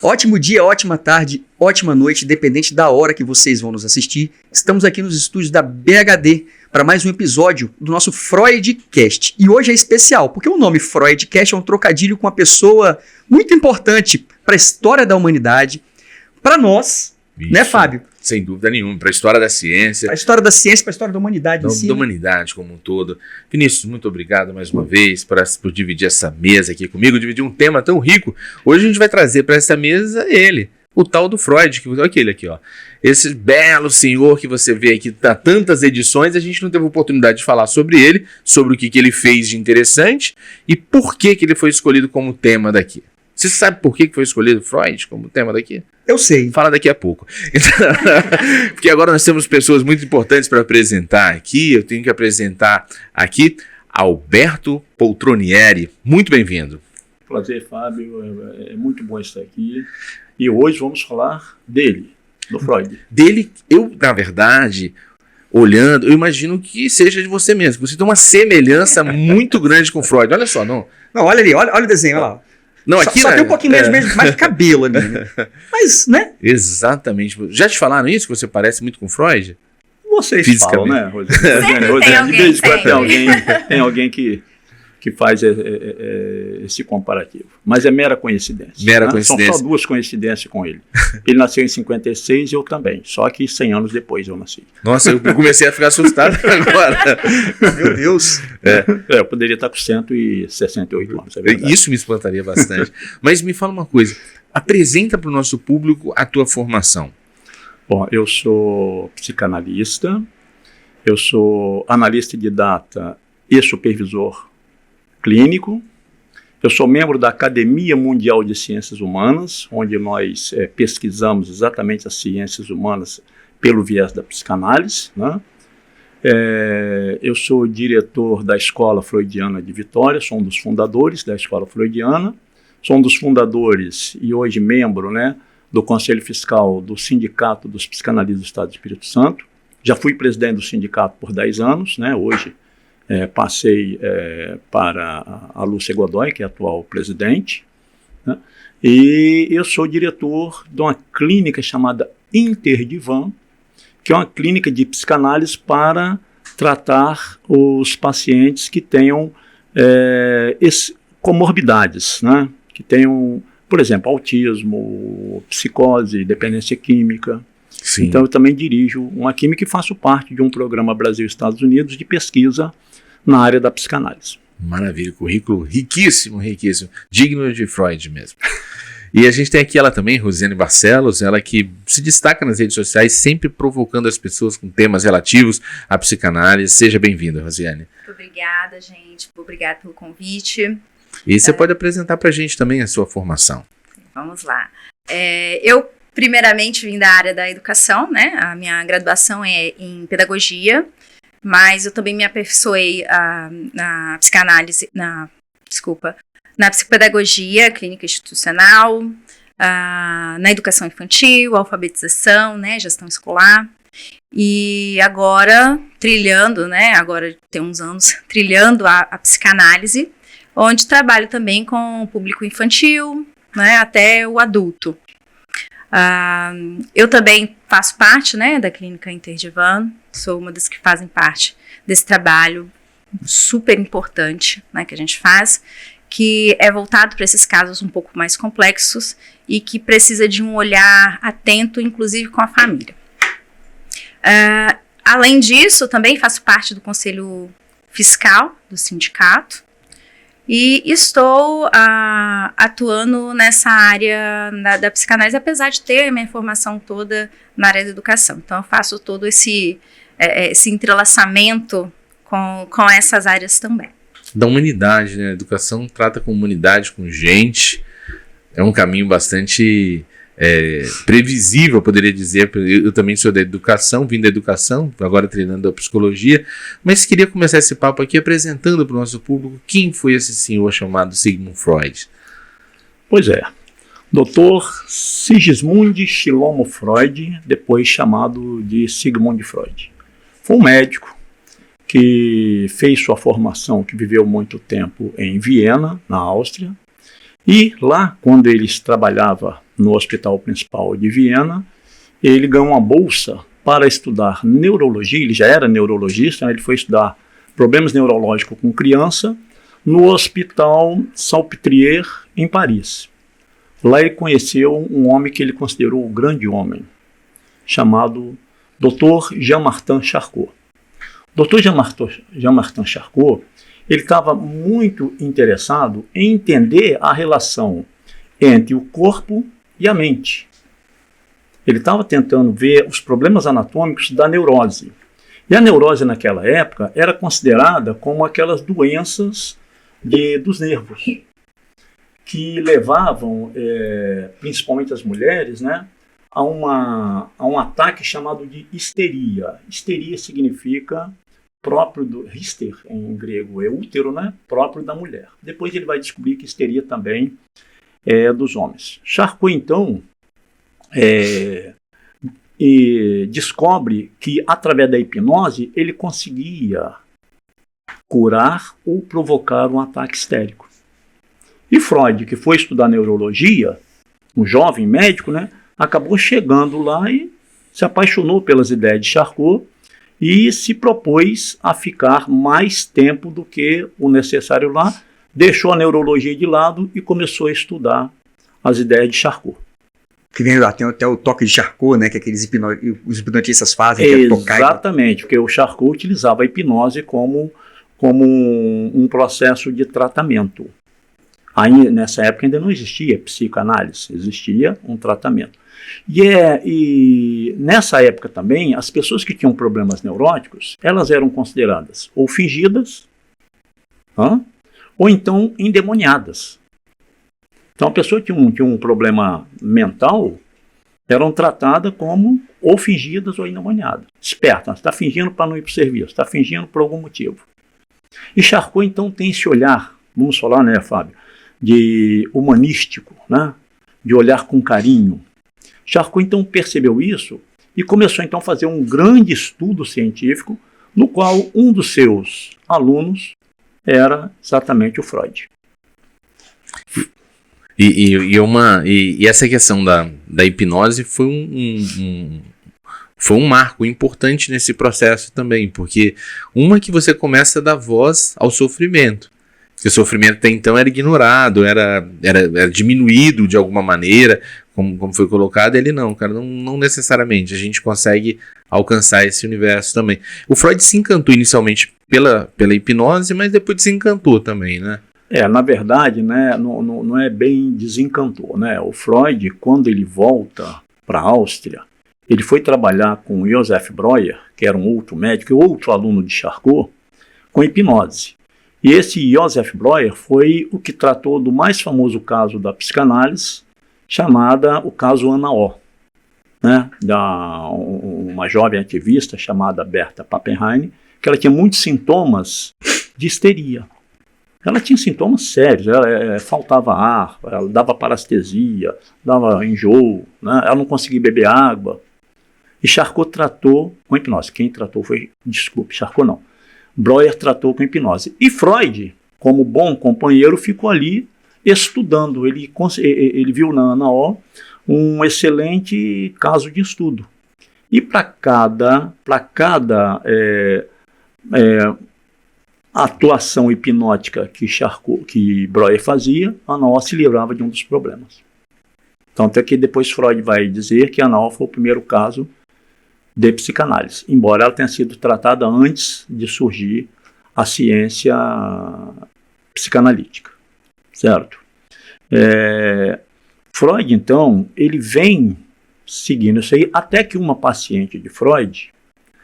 Ótimo dia, ótima tarde, ótima noite, dependente da hora que vocês vão nos assistir. Estamos aqui nos estúdios da BHD para mais um episódio do nosso Freudcast. E hoje é especial, porque o nome Freudcast é um trocadilho com uma pessoa muito importante para a história da humanidade, para nós, Isso, né, Fábio? Sem dúvida nenhuma, para a história da ciência. Para a história da ciência, para a história da humanidade em si. Da humanidade como um todo. Vinícius, muito obrigado mais uma vez por dividir essa mesa aqui comigo, dividir um tema tão rico. Hoje a gente vai trazer para essa mesa ele, o tal do Freud, que aquele aqui, ó. Esse belo senhor que você vê aqui, tá tantas edições, a gente não teve oportunidade de falar sobre ele, sobre o que ele fez de interessante e por que ele foi escolhido como tema daqui. Você sabe por que foi escolhido Freud como tema daqui? Eu sei. Fala daqui a pouco. Porque agora nós temos pessoas muito importantes para apresentar aqui. Eu tenho que apresentar aqui Alberto Poltronieri. Muito bem-vindo. Prazer, Fábio. É muito bom estar aqui. E hoje vamos falar dele, do Freud. Dele, na verdade, olhando, eu imagino que seja de você mesmo. Você tem uma semelhança muito grande com Freud. Olha só, não. Não, olha ali, olha o desenho, olha lá. Não, aqui só tem um pouquinho mais de cabelo ali, né? Mas, né? Exatamente. Já te falaram isso, que você parece muito com Freud? Vocês falam, né, Rosiane? De vez em quando tem alguém que faz esse comparativo. Mas é mera coincidência. Mera coincidência. São só duas coincidências com ele. Ele nasceu em 56 e eu também. Só que 100 anos depois eu nasci. Nossa, eu comecei a ficar assustado agora. Meu Deus. Eu poderia estar com 168 anos. É verdade. Isso me espantaria bastante. Mas me fala uma coisa. Apresenta para o nosso público a tua formação. Bom, eu sou psicanalista. Eu sou analista de data e supervisor clínico. Eu sou membro da Academia Mundial de Ciências Humanas, onde nós pesquisamos exatamente as ciências humanas pelo viés da psicanálise, né? Eu sou diretor da Escola Freudiana de Vitória, sou um dos fundadores da Escola Freudiana, sou um dos fundadores e hoje membro, né, do Conselho Fiscal do Sindicato dos Psicanalistas do Estado do Espírito Santo. Já fui presidente do sindicato por 10 anos, né? Hoje passei para a Lúcia Godoy, que é a atual presidente, né? E eu sou diretor de uma clínica chamada Interdivan, que é uma clínica de psicanálise para tratar os pacientes que tenham comorbidades, né? Que tenham, por exemplo, autismo, psicose, dependência química. Sim. Então eu também dirijo uma clínica e faço parte de um programa Brasil-Estados Unidos de pesquisa na área da psicanálise. Maravilha, currículo riquíssimo, riquíssimo, digno de Freud mesmo. E a gente tem aqui ela também, Rosiane Barcelos, ela que se destaca nas redes sociais, sempre provocando as pessoas com temas relativos à psicanálise. Seja bem-vinda, Rosiane. Muito obrigada, gente. Obrigada pelo convite. E você pode apresentar para a gente também a sua formação. Vamos lá. Eu, primeiramente, vim da área da educação, né? A minha graduação é em pedagogia, mas eu também me aperfeiçoei na psicanálise, na psicopedagogia clínica institucional, na educação infantil, alfabetização, né, gestão escolar. E agora, agora tem uns anos, trilhando a psicanálise, onde trabalho também com o público infantil, né, até o adulto. Eu também faço parte, né, da clínica Interdivan, sou uma das que fazem parte desse trabalho super importante, né, que a gente faz, que é voltado para esses casos um pouco mais complexos e que precisa de um olhar atento, inclusive com a família. Além disso, também faço parte do Conselho Fiscal do sindicato, e estou atuando nessa área da psicanálise, apesar de ter a minha formação toda na área da educação. Então, eu faço todo esse entrelaçamento com essas áreas também. Da humanidade, né? A educação trata com humanidade, com gente. É um caminho bastante previsível, eu poderia dizer. Eu também sou da educação, vim da educação, agora treinando a psicologia, mas queria começar esse papo aqui apresentando para o nosso público quem foi esse senhor chamado Sigmund Freud. Pois é, Dr. Sigismund Shilomo Freud, depois chamado de Sigmund Freud. Foi um médico que fez sua formação, que viveu muito tempo em Viena, na Áustria, e lá, quando ele trabalhava no Hospital Principal de Viena. Ele ganhou uma bolsa para estudar neurologia, ele já era neurologista, né? Ele foi estudar problemas neurológicos com criança no Hospital Salpêtrière, em Paris. Lá ele conheceu um homem que ele considerou um grande homem, chamado Dr. Jean-Martin Charcot. Dr. Jean-Martin Charcot, ele estava muito interessado em entender a relação entre o corpo e a mente. Ele estava tentando ver os problemas anatômicos da neurose. E a neurose naquela época era considerada como aquelas doenças dos nervos, que levavam, principalmente as mulheres, né, a um ataque chamado de histeria. Histeria significa próprio do hister, em grego é útero, né, próprio da mulher. Depois ele vai descobrir que histeria também é dos homens. Charcot, então, e descobre que, através da hipnose, ele conseguia curar ou provocar um ataque histérico. E Freud, que foi estudar neurologia, um jovem médico, né, acabou chegando lá e se apaixonou pelas ideias de Charcot e se propôs a ficar mais tempo do que o necessário lá, deixou a neurologia de lado e começou a estudar as ideias de Charcot. Que vem lá, tem até o toque de Charcot, né, que aqueles os hipnotistas fazem, que é tocar. Exatamente, porque o Charcot utilizava a hipnose como um processo de tratamento. Aí, nessa época ainda não existia psicanálise, existia um tratamento. E nessa época também, as pessoas que tinham problemas neuróticos, elas eram consideradas ou fingidas, ou então endemoniadas. Então, a pessoa que tinha um problema mental, eram tratadas como ou fingidas ou endemoniadas. Esperta, você está fingindo para não ir para o serviço, está fingindo por algum motivo. E Charcot, então, tem esse olhar, vamos falar, né, Fábio, de humanístico, né, de olhar com carinho. Charcot, então, percebeu isso e começou, então, a fazer um grande estudo científico, no qual um dos seus alunos era exatamente o Freud. E essa questão da hipnose foi foi um marco importante nesse processo também, porque que você começa a dar voz ao sofrimento. Porque o sofrimento até então era ignorado, era diminuído de alguma maneira, como foi colocado. Ele não necessariamente. A gente consegue alcançar esse universo também. O Freud se encantou inicialmente pela hipnose, mas depois desencantou também, né? Na verdade, né, não é bem desencantou, né? O Freud, quando ele volta para a Áustria, ele foi trabalhar com Joseph Breuer, que era um outro médico, e outro aluno de Charcot, com hipnose. E esse Joseph Breuer foi o que tratou do mais famoso caso da psicanálise, chamada o caso Ana O, né? Uma jovem ativista chamada Berta Pappenheim, que ela tinha muitos sintomas de histeria. Ela tinha sintomas sérios, faltava ar, ela dava parestesia, dava enjoo, né? Ela não conseguia beber água. E Charcot tratou com hipnose. Quem tratou foi, Charcot não. Breuer tratou com hipnose. E Freud, como bom companheiro, ficou ali estudando. Ele viu na Ana O um excelente caso de estudo. E para cada atuação hipnótica que Breuer fazia, Ana O se livrava de um dos problemas. Então, até que depois Freud vai dizer que Ana O foi o primeiro caso de psicanálise, embora ela tenha sido tratada antes de surgir a ciência psicanalítica, certo? Freud, então, ele vem seguindo isso aí, até que uma paciente de Freud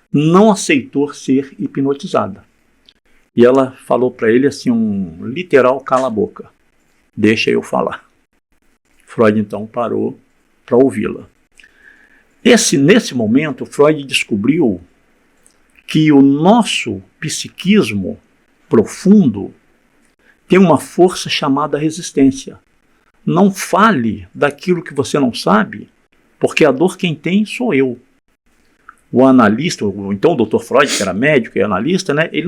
não aceitou ser hipnotizada. E ela falou para ele assim, um literal cala a boca, deixa eu falar. Freud então parou para ouvi-la. Nesse momento, Freud descobriu que o nosso psiquismo profundo tem uma força chamada resistência. Não fale daquilo que você não sabe, porque a dor quem tem sou eu. O analista, ou então o Dr. Freud, que era médico e analista, né, ele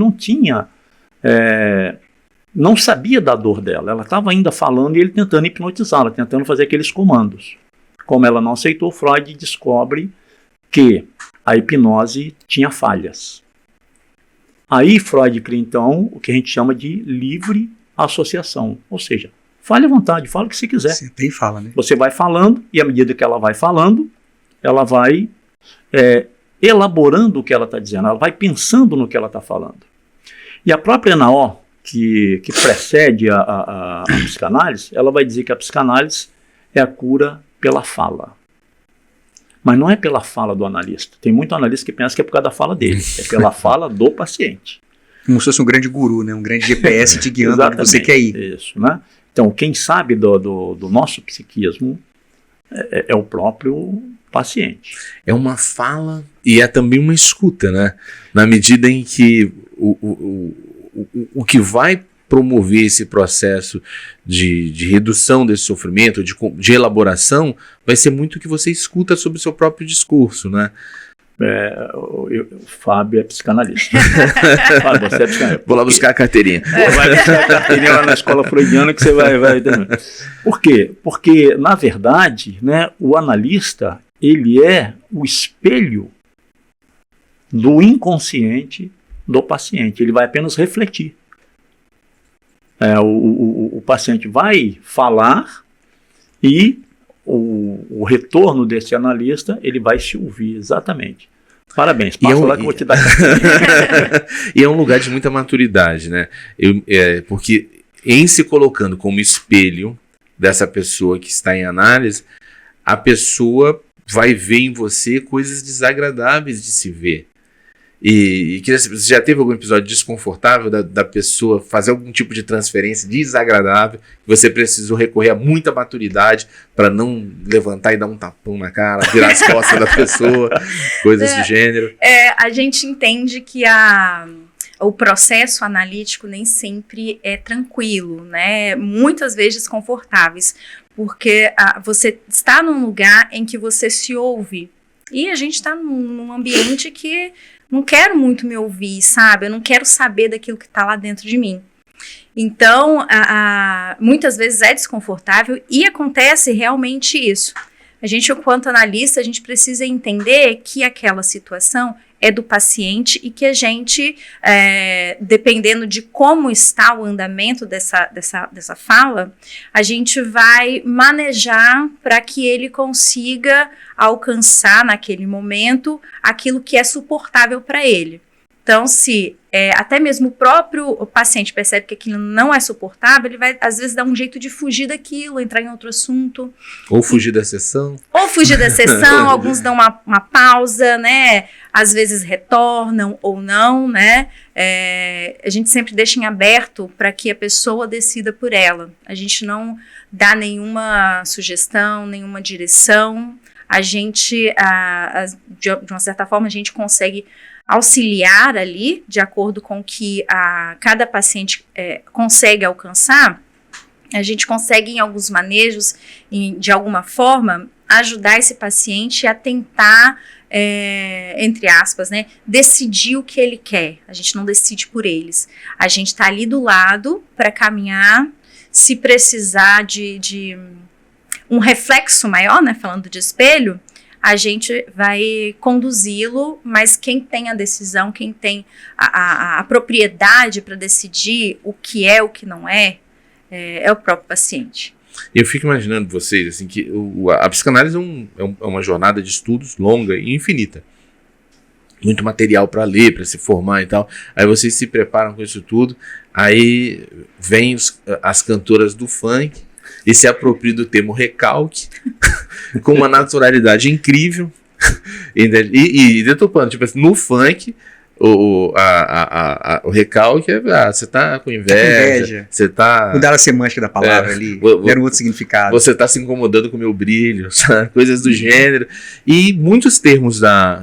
não sabia da dor dela. Ela estava ainda falando e ele tentando hipnotizá-la, tentando fazer aqueles comandos. Como ela não aceitou, Freud descobre que a hipnose tinha falhas. Aí Freud cria, então, o que a gente chama de livre associação. Ou seja, fale à vontade, fala o que você quiser. Você tem fala, né? Você vai falando, e à medida que ela vai falando, ela vai elaborando o que ela está dizendo, ela vai pensando no que ela está falando. E a própria NAO, que precede a psicanálise, ela vai dizer que a psicanálise é a cura pela fala. Mas não é pela fala do analista. Tem muito analista que pensa que é por causa da fala dele. É pela fala do paciente. Como se fosse um grande guru, né? Um grande GPS te guiando onde você quer ir. Isso, né? Então, quem sabe do nosso psiquismo é o próprio paciente. É uma fala e é também uma escuta, né? Na medida em que o que vai promover esse processo de redução desse sofrimento, de elaboração, vai ser muito o que você escuta sobre o seu próprio discurso, né? O Fábio é psicanalista. Fábio, você é psicanalista. Vou lá buscar a carteirinha. Vai buscar a carteirinha lá na escola freudiana que você vai. Por quê? Porque, na verdade, né, o analista, ele é o espelho do inconsciente do paciente. Ele vai apenas refletir. O paciente vai falar e o retorno desse analista, ele vai se ouvir exatamente. Parabéns, passa lá que eu vou te dar. E é um lugar de muita maturidade, né? Porque em se colocando como espelho dessa pessoa que está em análise, a pessoa vai ver em você coisas desagradáveis de se ver. E você já teve algum episódio desconfortável da pessoa fazer algum tipo de transferência desagradável, que você precisou recorrer a muita maturidade para não levantar e dar um tapão na cara, virar as costas da pessoa, coisas do gênero? A gente entende que o processo analítico nem sempre é tranquilo, né? Muitas vezes desconfortáveis, porque você está num lugar em que você se ouve, e a gente está num ambiente que não quero muito me ouvir, sabe? Eu não quero saber daquilo que está lá dentro de mim. Então, muitas vezes é desconfortável e acontece realmente isso. A gente, enquanto analista, a gente precisa entender que aquela situação é do paciente e que a gente, dependendo de como está o andamento dessa fala, a gente vai manejar para que ele consiga alcançar naquele momento aquilo que é suportável para ele. Então, se até mesmo o próprio paciente percebe que aquilo não é suportável, ele vai, às vezes, dar um jeito de fugir daquilo, entrar em outro assunto. Ou fugir da sessão. Alguns dão uma pausa, né? Às vezes retornam ou não, né? A gente sempre deixa em aberto para que a pessoa decida por ela. A gente não dá nenhuma sugestão, nenhuma direção. A gente, de uma certa forma, a gente consegue auxiliar ali, de acordo com o que cada paciente consegue alcançar. A gente consegue, em alguns manejos, de alguma forma, ajudar esse paciente a tentar, entre aspas, né, decidir o que ele quer. A gente não decide por eles. A gente está ali do lado para caminhar. Se precisar de um reflexo maior, né, falando de espelho, a gente vai conduzi-lo, mas quem tem a decisão, quem tem a propriedade para decidir o que é, o que não é o próprio paciente. Eu fico imaginando vocês, assim, que a psicanálise é uma jornada de estudos longa e infinita. Muito material para ler, para se formar e tal. Aí vocês se preparam com isso tudo, aí vem as cantoras do funk e se apropria do termo recalque com uma naturalidade incrível e deturpando, tipo assim, no funk o recalque você tá com inveja, você tá... Mudaram a semântica da palavra ali, deram outro significado. Você tá se incomodando com o meu brilho, sabe? Coisas do gênero. E muitos termos da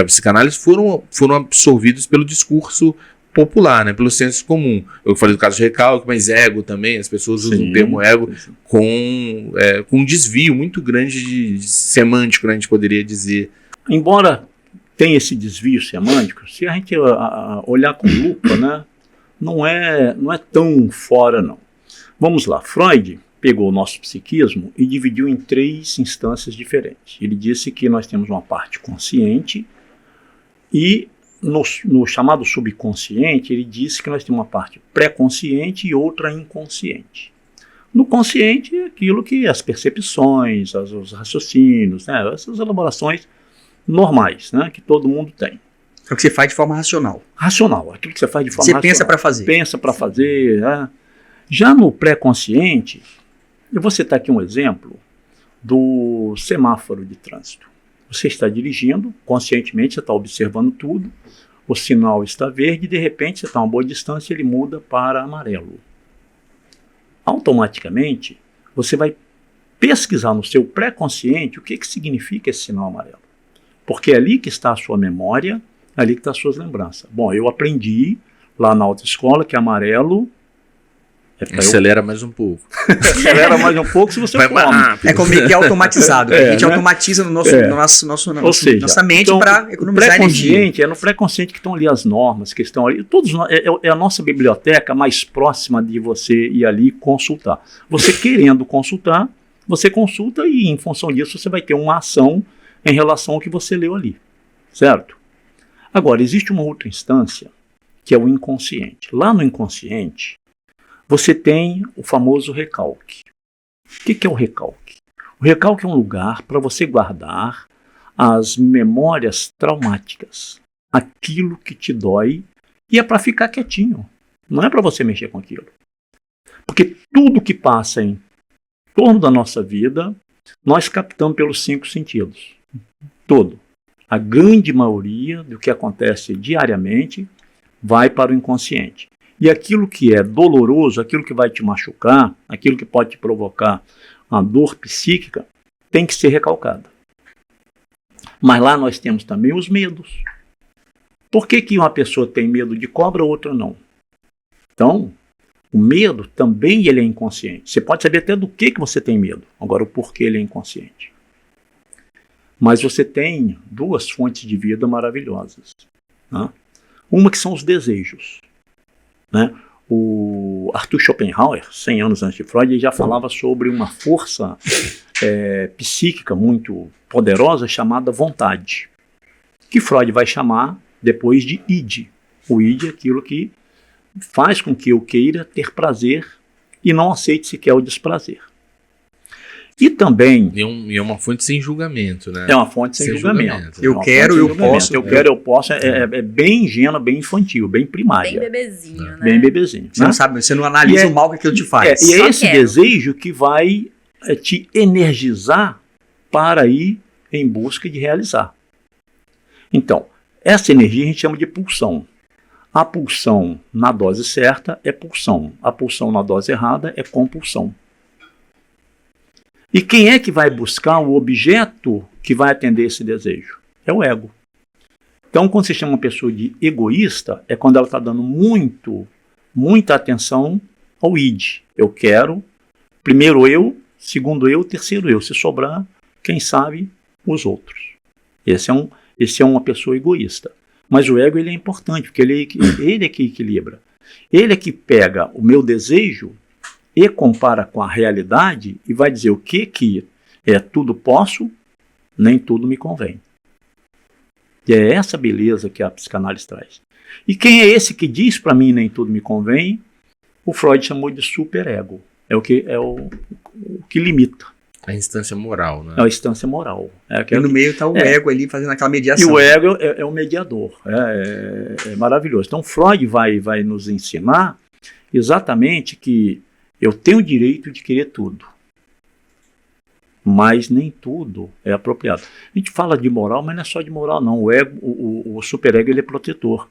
psicanálise foram absorvidos pelo discurso popular, né, pelo senso comum. Eu falei do caso de recalque, mas ego também, as pessoas usam o termo ego com um desvio muito grande de semântico, né, a gente poderia dizer. Embora tenha esse desvio semântico, se a gente olhar com lupa, né, não é tão fora, não. Vamos lá, Freud, pegou o nosso psiquismo e dividiu em 3 instâncias diferentes. Ele disse que nós temos uma parte consciente e no chamado subconsciente, ele disse que nós temos uma parte pré-consciente e outra inconsciente. No consciente é aquilo que as percepções, os raciocínios, né, essas elaborações normais, né, que todo mundo tem. É o que você faz de forma racional. Racional, aquilo que você faz de forma Você racional. pensa para fazer. Pensa para fazer. Né? Já no pré-consciente, eu vou citar aqui um exemplo do semáforo de trânsito. Você está dirigindo, conscientemente você está observando tudo, o sinal está verde e de repente você está a uma boa distância e ele muda para amarelo. Automaticamente, você vai pesquisar no seu pré-consciente o que significa esse sinal amarelo. Porque é ali que está a sua memória, é ali que estão as suas lembranças. Bom, eu aprendi lá na autoescola que amarelo... Acelera mais um pouco. Acelera mais um pouco se você vai mais come. rápido. É como que é automatizado. A gente né? automatiza no Ou seja, nossa mente então, para economizar energia. É no pré-consciente que estão ali as normas, que estão ali. É a nossa biblioteca mais próxima de você ir ali consultar. Você querendo consultar, você consulta e em função disso você vai ter uma ação em relação ao que você leu ali. Certo? Agora, existe uma outra instância que é o inconsciente. Lá no inconsciente, você tem o famoso recalque. O que é o recalque? O recalque é um lugar para você guardar as memórias traumáticas, aquilo que te dói, e é para ficar quietinho. Não é para você mexer com aquilo. Porque tudo que passa em torno da nossa vida, nós captamos pelos 5 sentidos. Todo. A grande maioria do que acontece diariamente vai para o inconsciente. E aquilo que é doloroso, aquilo que vai te machucar, aquilo que pode te provocar uma dor psíquica, tem que ser recalcado. Mas lá nós temos também os medos. Por que uma pessoa tem medo de cobra, outra não? Então, o medo também ele é inconsciente. Você pode saber até do que você tem medo. Agora, o porquê ele é inconsciente. Mas você tem 2 fontes de vida maravilhosas. Né? Uma que são os desejos. Né? O Arthur Schopenhauer, 100 anos antes de Freud, ele já falava sobre uma força psíquica muito poderosa chamada vontade, que Freud vai chamar depois de id. O id é aquilo que faz com que eu queira ter prazer e não aceite sequer o desprazer. E também... E é uma fonte sem julgamento, né? É uma fonte sem julgamento. Eu quero, eu posso. Eu quero, eu posso. É bem ingênua, bem infantil, bem primária. Bem bebezinho, né? Bem bebezinho. Você não sabe, você não analisa o mal que aquilo te faz. E é esse quero. desejo que vai te energizar para ir em busca de realizar. Então, essa energia a gente chama de pulsão. A pulsão na dose certa é pulsão. A pulsão na dose errada é compulsão. E quem é que vai buscar o objeto que vai atender esse desejo? É o ego. Então, quando você chama uma pessoa de egoísta, é quando ela está dando muita atenção ao id. Eu quero, primeiro eu, segundo eu, terceiro eu. Se sobrar, quem sabe, os outros. Esse é uma pessoa egoísta. Mas o ego ele é importante, porque ele é que equilibra. Ele é que pega o meu desejo e compara com a realidade e vai dizer o que é tudo posso, nem tudo me convém. E é essa beleza que a psicanálise traz. E quem é esse que diz para mim nem tudo me convém? O Freud chamou de superego. É o que limita. A instância moral, né? É a instância moral. E no meio está o ego ali fazendo aquela mediação. E o ego é o mediador. É maravilhoso. Então Freud vai nos ensinar exatamente que eu tenho o direito de querer tudo, mas nem tudo é apropriado. A gente fala de moral, mas não é só de moral, não. O ego, o superego, ele é protetor.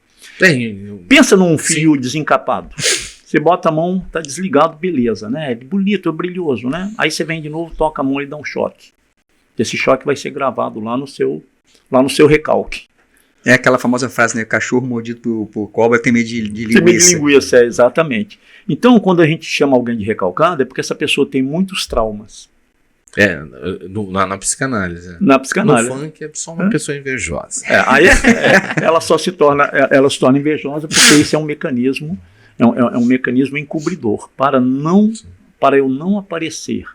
Pensa num fio desencapado. Você bota a mão, tá desligado, beleza, né? É bonito, é brilhoso, né? Aí você vem de novo, toca a mão e dá um choque. Esse choque vai ser gravado lá no seu recalque. É aquela famosa frase, né? Cachorro mordido por cobra tem medo de linguiça. Tem medo de linguiça, exatamente. Então, quando a gente chama alguém de recalcado, é porque essa pessoa tem muitos traumas. Na psicanálise. Na psicanálise. No funk é só uma pessoa invejosa. Ela se torna invejosa porque esse é um mecanismo, é um mecanismo encobridor para não para eu não aparecer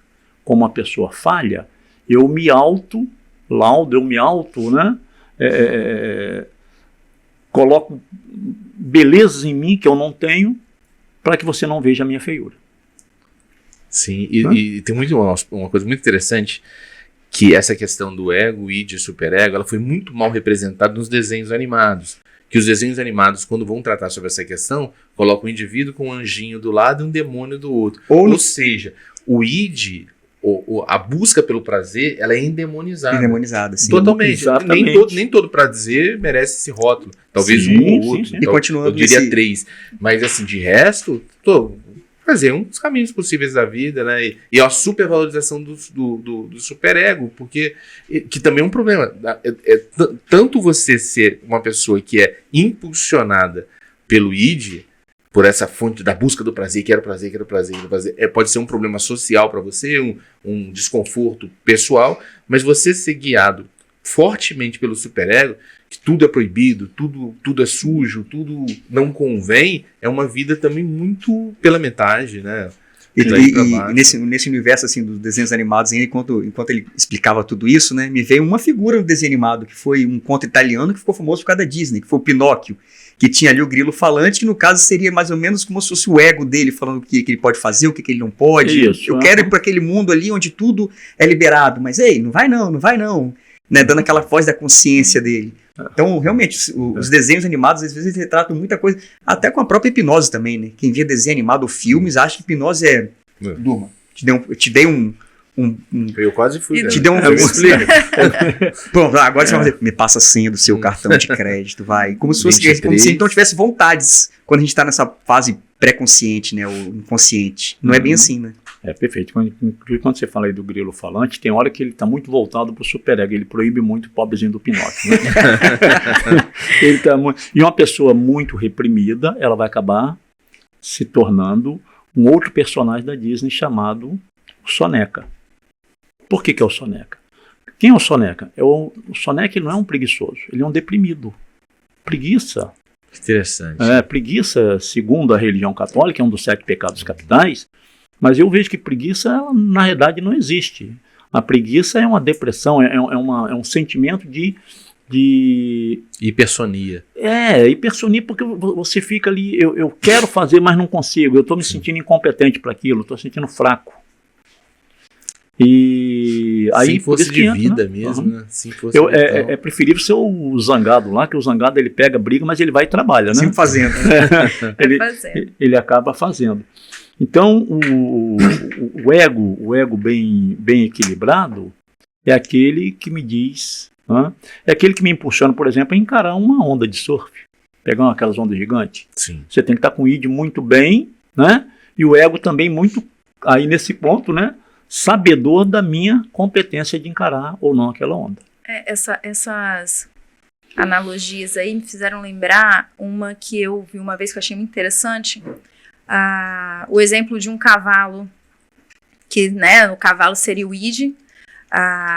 como uma pessoa falha, eu me auto-laudo, né? Coloco belezas em mim que eu não tenho, para que você não veja a minha feiura. Sim, e tem uma coisa muito interessante, que essa questão do ego, id e superego, ela foi muito mal representada nos desenhos animados. Que os desenhos animados, quando vão tratar sobre essa questão, colocam um indivíduo com um anjinho do lado e um demônio do outro. Ou seja, o id, a busca pelo prazer, ela é endemonizada. Endemonizada, sim. Totalmente. Nem todo prazer merece esse rótulo. Talvez um ou outro. Sim. E continuando, eu diria 3. Mas assim, de resto, fazer uns caminhos possíveis da vida, né? E a supervalorização do superego, porque que também é um problema. Tanto você ser uma pessoa que é impulsionada pelo id, por essa fonte da busca do prazer, quero prazer, pode ser um problema social para você, um desconforto pessoal, mas você ser guiado fortemente pelo superego, que tudo é proibido, tudo é sujo, tudo não convém, é uma vida também muito pela metade, né? E nesse universo assim dos desenhos animados, enquanto ele explicava tudo isso, né, me veio uma figura no desenho animado, que foi um conto italiano que ficou famoso por causa da Disney, que foi o Pinóquio, que tinha ali o grilo falante, que no caso seria mais ou menos como se fosse o ego dele, falando o que ele pode fazer, o que ele não pode. Isso, eu quero ir para aquele mundo ali onde tudo é liberado, mas ei, não vai não, né, dando aquela voz da consciência dele. Então, realmente, os desenhos animados, às vezes, eles retratam muita coisa, até com a própria hipnose também, né? Quem via desenho animado ou filmes, acha que hipnose é... Durma, te dei um... Eu quase fui. Te dei um... Pronto, agora você vai dizer, me passa a senha do seu cartão de crédito, vai. Como se fosse, como se então tivesse vontades, quando a gente está nessa fase pré-consciente, né? Ou inconsciente. Não é bem assim, né? Perfeito. Quando você fala aí do grilo falante, tem hora que ele está muito voltado para o superego. Ele proíbe muito o pobrezinho do Pinóquio. Né? E uma pessoa muito reprimida, ela vai acabar se tornando um outro personagem da Disney chamado o Soneca. Por que é o Soneca? Quem é o Soneca? O Soneca, ele não é um preguiçoso, ele é um deprimido. Preguiça. Interessante. Preguiça, segundo a religião católica, é um dos 7 pecados capitais. Mas eu vejo que preguiça, ela, na realidade, não existe. A preguiça é uma depressão, é um sentimento de hipersonia. Hipersonia, porque você fica ali, eu quero fazer, mas não consigo. Eu estou me sentindo incompetente para aquilo, estou sentindo fraco. E aí, sem força de vida, né? Mesmo, né? Sem força é preferível ser o zangado lá, que o zangado ele pega, briga, mas ele vai e trabalha, né? Sempre fazendo. ele acaba fazendo. Então, o ego bem equilibrado é aquele que me diz, é aquele que me impulsiona, por exemplo, a encarar uma onda de surf, pegar aquelas ondas gigantes. Sim. Você tem que estar com o id muito bem, né? E o ego também muito, aí nesse ponto, né? Sabedor da minha competência de encarar ou não aquela onda. Essas analogias aí me fizeram lembrar uma que eu vi uma vez que eu achei muito interessante. O exemplo de um cavalo, que, né, o cavalo seria o id,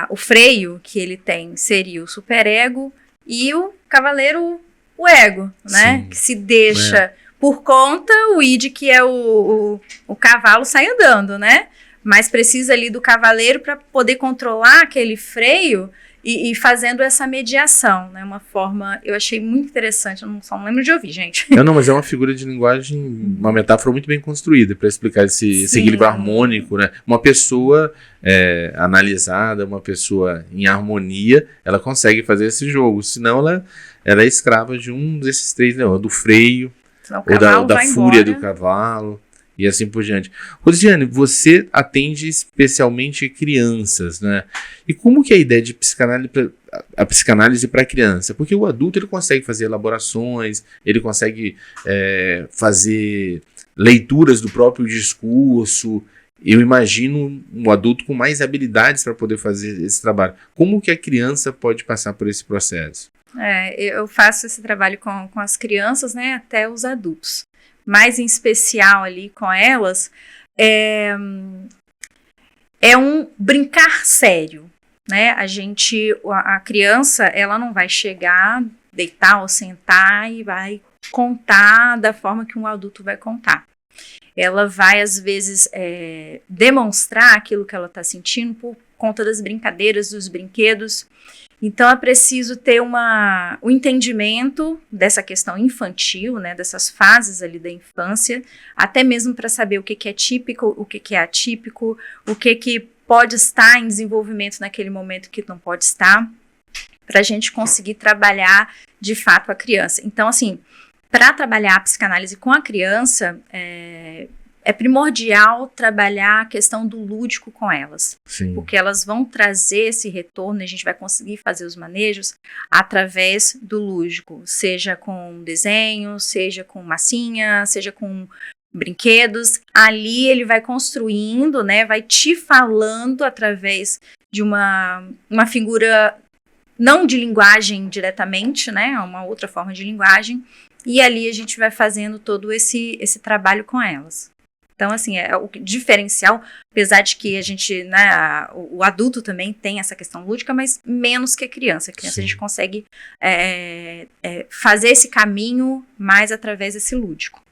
o freio que ele tem seria o superego e o cavaleiro o ego, né? Sim. Que se deixa por conta, o id, que é o cavalo, sai andando, né? Mas precisa ali do cavaleiro para poder controlar aquele freio e fazendo essa mediação, né? Uma forma, eu achei muito interessante, eu só não lembro de ouvir, gente. Não, mas é uma figura de linguagem, uma metáfora muito bem construída para explicar esse equilíbrio harmônico, né? Uma pessoa analisada, uma pessoa em harmonia, ela consegue fazer esse jogo, senão ela é escrava de um desses 3, né? Do freio, ou da fúria do cavalo. E assim por diante. Rosiane, você atende especialmente crianças, né? E como que é a ideia de psicanálise para criança? Porque o adulto ele consegue fazer elaborações, ele consegue fazer leituras do próprio discurso. Eu imagino um adulto com mais habilidades para poder fazer esse trabalho. Como que a criança pode passar por esse processo? Eu faço esse trabalho com as crianças, né, até os adultos. Mais em especial ali com elas, é um brincar sério, né? A criança, ela não vai chegar, deitar ou sentar e vai contar da forma que um adulto vai contar. ela vai, às vezes, demonstrar aquilo que ela está sentindo por conta das brincadeiras, dos brinquedos. Então, é preciso ter o entendimento dessa questão infantil, né, dessas fases ali da infância, até mesmo para saber o que é típico, o que é atípico, o que pode estar em desenvolvimento naquele momento que não pode estar, para a gente conseguir trabalhar, de fato, a criança. Então, assim, para trabalhar a psicanálise com a criança, é primordial trabalhar a questão do lúdico com elas. Sim. Porque elas vão trazer esse retorno e a gente vai conseguir fazer os manejos através do lúdico, seja com desenho, seja com massinha, seja com brinquedos. Ali ele vai construindo, né, vai te falando através de uma figura não de linguagem diretamente, né, uma outra forma de linguagem, e ali a gente vai fazendo todo esse trabalho com elas. Então, assim, é o diferencial, apesar de que a gente, né, o adulto também tem essa questão lúdica, mas menos que a criança. A criança Sim. a gente consegue fazer esse caminho mais através desse lúdico.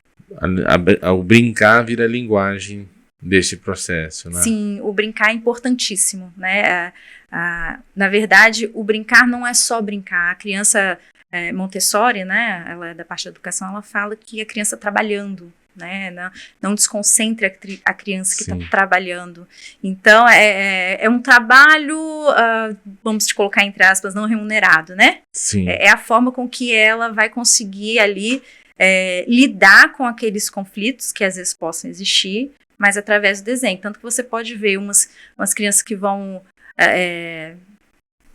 O brincar vira linguagem desse processo, né? Sim, o brincar é importantíssimo, né? Na verdade, o brincar não é só brincar. A criança Montessori, né, ela é da parte da educação, ela fala que a criança trabalhando, né, não desconcentre a criança que está trabalhando. Então, é um trabalho, vamos colocar entre aspas, não remunerado, né? Sim. É a forma com que ela vai conseguir ali lidar com aqueles conflitos que às vezes possam existir, mas através do desenho. Tanto que você pode ver umas crianças que vão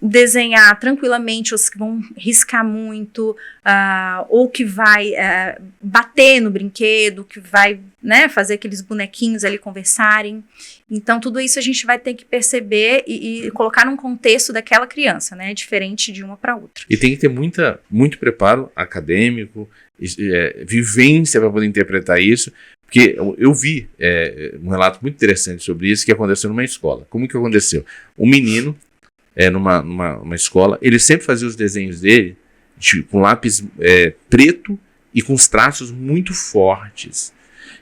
desenhar tranquilamente, ou que vão riscar muito, ou que vai bater no brinquedo, que vai, né, fazer aqueles bonequinhos ali conversarem. Então, tudo isso a gente vai ter que perceber e colocar num contexto daquela criança, né, diferente de uma para outra. E tem que ter muito preparo acadêmico, vivência para poder interpretar isso, porque eu vi um relato muito interessante sobre isso que aconteceu numa escola. Como que aconteceu? Um menino, numa escola, ele sempre fazia os desenhos dele com lápis preto e com os traços muito fortes.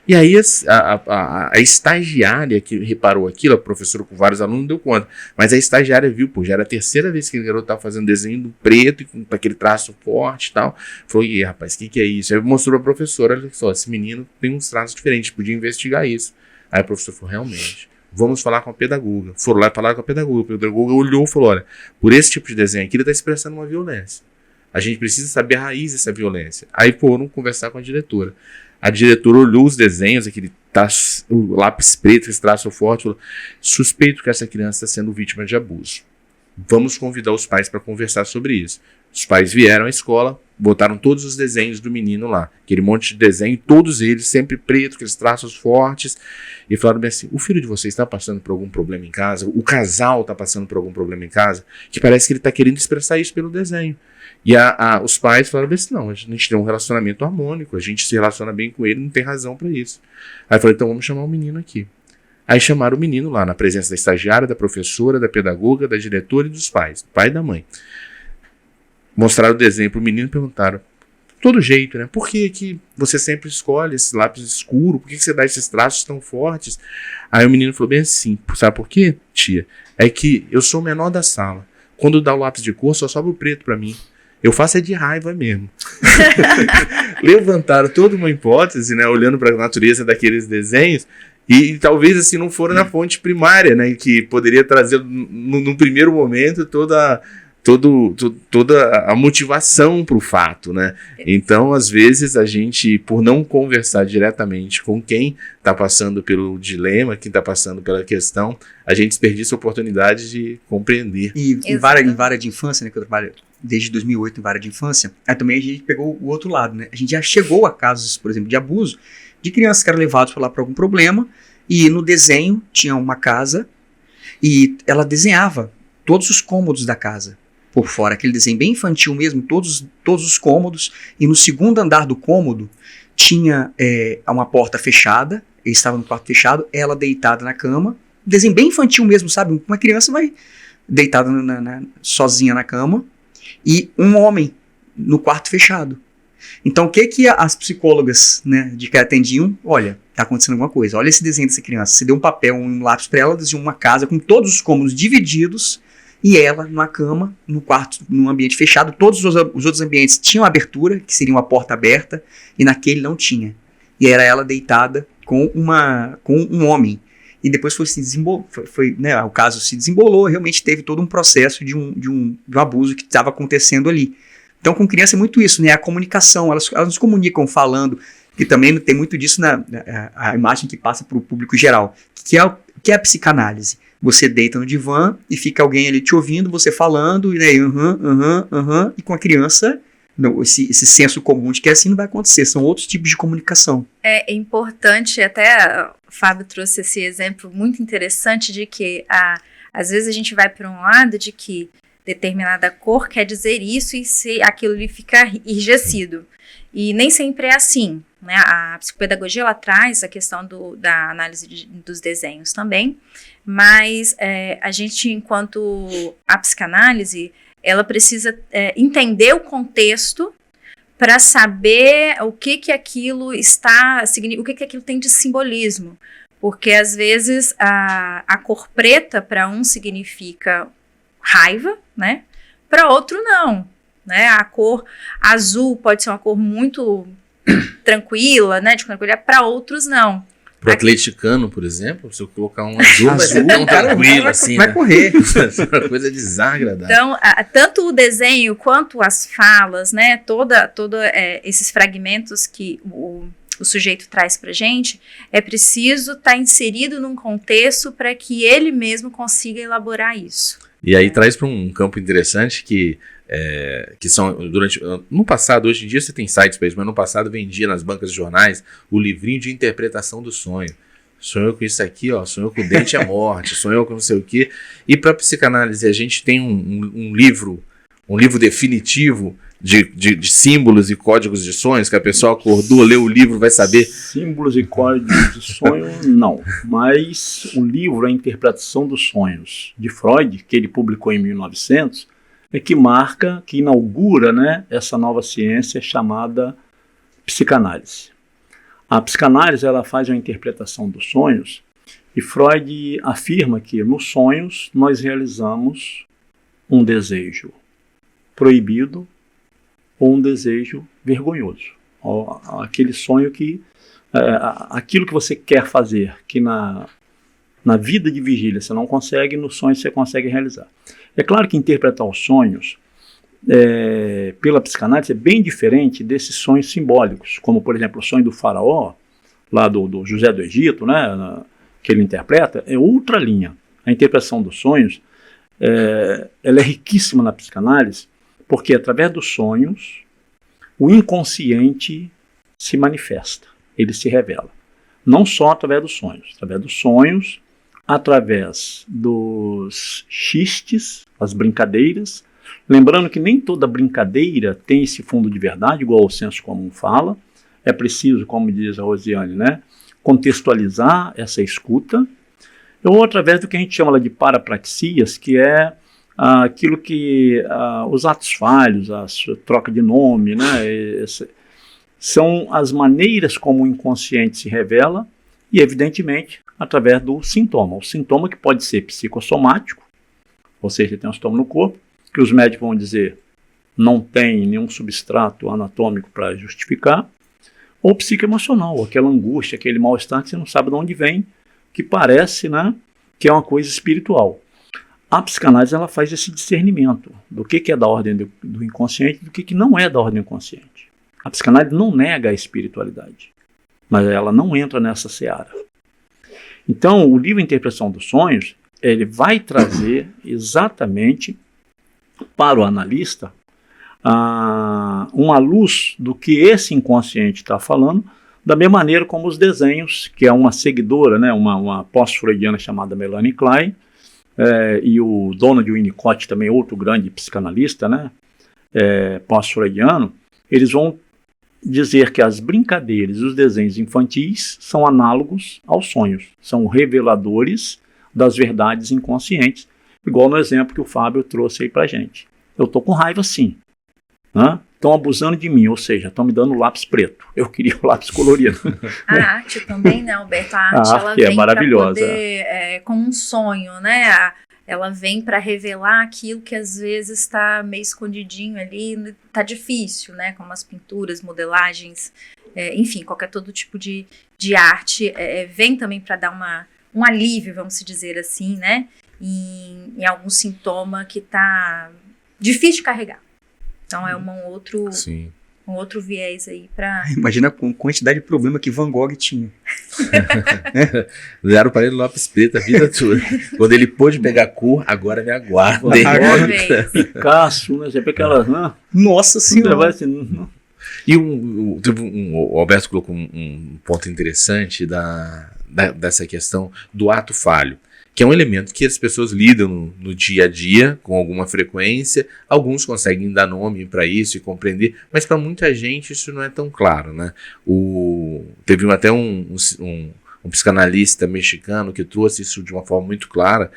E aí a estagiária que reparou aquilo, a professora com vários alunos deu conta, mas a estagiária viu, já era a terceira vez que aquele garoto estava fazendo desenho do preto e com aquele traço forte e tal. Falou, e aí, rapaz, o que é isso? Aí mostrou a professora, olha só, esse menino tem uns traços diferentes, podia investigar isso. Aí a professora falou, realmente, vamos falar com a pedagoga. Foram lá e falaram com a pedagoga. A pedagoga olhou e falou, olha, por esse tipo de desenho aqui ele está expressando uma violência. A gente precisa saber a raiz dessa violência. Aí foram conversar com a diretora. A diretora olhou os desenhos, o lápis preto, esse traço forte, falou, suspeito que essa criança está sendo vítima de abuso. Vamos convidar os pais para conversar sobre isso. Os pais vieram à escola, botaram todos os desenhos do menino lá, aquele monte de desenho, todos eles sempre preto, aqueles traços fortes, e falaram bem assim, o filho de vocês está passando por algum problema em casa? O casal está passando por algum problema em casa? Que parece que ele está querendo expressar isso pelo desenho. E os pais falaram assim, não, a gente tem um relacionamento harmônico, a gente se relaciona bem com ele, não tem razão para isso. Aí eu falei, então vamos chamar o menino aqui. Aí chamaram o menino lá, na presença da estagiária, da professora, da pedagoga, da diretora e dos pais, do pai e da mãe. Mostraram o desenho para o menino e perguntaram, todo jeito, né? Por que você sempre escolhe esse lápis escuro? Por que você dá esses traços tão fortes? Aí o menino falou bem assim, sabe por quê, tia? É que eu sou o menor da sala. Quando dá o lápis de cor, só sobra o preto para mim. Eu faço de raiva mesmo. Levantaram toda uma hipótese, né? Olhando para a natureza daqueles desenhos, e talvez assim não foram na fonte primária, né? Que poderia trazer no primeiro momento toda a motivação para o fato, né? Então, às vezes, a gente, por não conversar diretamente com quem está passando pelo dilema, quem está passando pela questão, a gente desperdiça a oportunidade de compreender. E em vara de infância, né, que eu trabalho desde 2008 em vara de infância, aí também a gente pegou o outro lado, né? A gente já chegou a casos, por exemplo, de abuso, de crianças que eram levadas para lá por algum problema, e no desenho tinha uma casa, e ela desenhava todos os cômodos da casa por fora, aquele desenho bem infantil mesmo, todos os cômodos, e no segundo andar do cômodo tinha uma porta fechada, ele estava no quarto fechado, ela deitada na cama, desenho bem infantil mesmo, sabe? Uma criança vai deitada sozinha na cama, e um homem no quarto fechado. Então, o que as psicólogas, né, de que atendiam? Olha, tá acontecendo alguma coisa. Olha esse desenho dessa criança. Você deu um papel, um lápis para ela, desenhou uma casa com todos os cômodos divididos e ela numa cama, no quarto, num ambiente fechado. Todos os outros ambientes tinham abertura, que seria uma porta aberta, e naquele não tinha. E era ela deitada com um homem. E depois o caso se desembolou, realmente teve todo um processo de um abuso que estava acontecendo ali. Então, com criança é muito isso, né? A comunicação, elas nos comunicam falando, que também tem muito disso a imagem que passa para o público geral, que é a psicanálise. Você deita no divã e fica alguém ali te ouvindo, você falando, e daí, e com a criança, esse senso comum de que assim não vai acontecer, são outros tipos de comunicação. É importante, até o Fábio trouxe esse exemplo muito interessante de que às vezes a gente vai para um lado de que determinada cor quer dizer isso e se aquilo lhe fica enrijecido. E nem sempre é assim, né? A psicopedagogia ela traz a questão da análise dos desenhos também, mas a gente, enquanto a psicanálise, ela precisa entender o contexto para saber o que aquilo o que aquilo tem de simbolismo. Porque, às vezes, a cor preta para um significa raiva, né? Para outro, não. Né? A cor azul pode ser uma cor muito tranquila, né? De tranquilidade, para outros, não. Pro atleticano, por exemplo, se eu colocar um azul, vai ser tão tranquilo assim, vai né? correr. É uma coisa desagradável. Então, tanto o desenho quanto as falas, né? Todo esses fragmentos que o sujeito traz pra gente, é preciso estar inserido num contexto para que ele mesmo consiga elaborar isso. E aí traz para um campo interessante que são no passado, hoje em dia você tem sites para isso, mas no passado vendia nas bancas de jornais o livrinho de interpretação do sonho. Sonhou com isso aqui, ó, sonhou com o dente à morte, sonhou com não sei o quê. E para psicanálise a gente tem um livro definitivo de símbolos e códigos de sonhos, que a pessoa acordou, leu o livro, vai saber. Símbolos e códigos de sonho, não. Mas o livro A Interpretação dos Sonhos, de Freud, que ele publicou em 1900, que inaugura, né, essa nova ciência chamada psicanálise. A psicanálise ela faz uma interpretação dos sonhos e Freud afirma que nos sonhos nós realizamos um desejo proibido ou um desejo vergonhoso. Aquele sonho que aquilo que você quer fazer, que na vida de vigília você não consegue, no sonho você consegue realizar. É claro que interpretar os sonhos pela psicanálise é bem diferente desses sonhos simbólicos, como, por exemplo, o sonho do faraó, lá do José do Egito, né, que ele interpreta, é outra linha. A interpretação dos sonhos ela é riquíssima na psicanálise, porque através dos sonhos o inconsciente se manifesta, ele se revela. Não só através dos sonhos, através dos xistes, as brincadeiras. Lembrando que nem toda brincadeira tem esse fundo de verdade, igual o senso comum fala. É preciso, como diz a Rosiane, né, contextualizar essa escuta. Ou através do que a gente chama de parapraxias, que é aquilo que os atos falhos, a troca de nome, né, são as maneiras como o inconsciente se revela e, evidentemente, através do sintoma. O sintoma que pode ser psicossomático, ou seja, tem um sintoma no corpo, que os médicos vão dizer não tem nenhum substrato anatômico para justificar, ou psicoemocional, aquela angústia, aquele mal-estar que você não sabe de onde vem, que parece, né, que é uma coisa espiritual. A psicanálise ela faz esse discernimento do que é da ordem do inconsciente e do que não é da ordem do inconsciente. A psicanálise não nega a espiritualidade, mas ela não entra nessa seara. Então, o livro Interpretação dos Sonhos, ele vai trazer exatamente para o analista uma luz do que esse inconsciente está falando, da mesma maneira como os desenhos, que é uma seguidora, né, uma pós-freudiana chamada Melanie Klein, e o Donald Winnicott, também outro grande psicanalista, né, pós-freudiano, eles vão dizer que as brincadeiras e os desenhos infantis são análogos aos sonhos, são reveladores das verdades inconscientes, igual no exemplo que o Fábio trouxe aí pra gente. Eu tô com raiva sim, né? estão abusando de mim, ou seja, estão me dando lápis preto. Eu queria o lápis colorido. A arte também, né, Alberto? A arte, ela é vem maravilhosa. pra poder, como um sonho, né? Ela vem para revelar aquilo que às vezes está meio escondidinho ali, tá difícil, né? Como as pinturas, modelagens, enfim, qualquer todo tipo de arte, vem também para dar um alívio, vamos dizer assim, né? Em algum sintoma que tá difícil de carregar. Então é um outro viés aí para... Imagina a quantidade de problema que Van Gogh tinha. Deram para ele lápis preto a vida toda. Quando ele pôde pegar cor, agora me aguardem. Picasso, né? Sempre aquelas... Nossa Senhora! E o Alberto colocou um ponto interessante dessa questão do ato falho, que é um elemento que as pessoas lidam no dia a dia com alguma frequência. Alguns conseguem dar nome para isso e compreender, mas para muita gente isso não é tão claro, né? Teve até um psicanalista mexicano que trouxe isso de uma forma muito clara,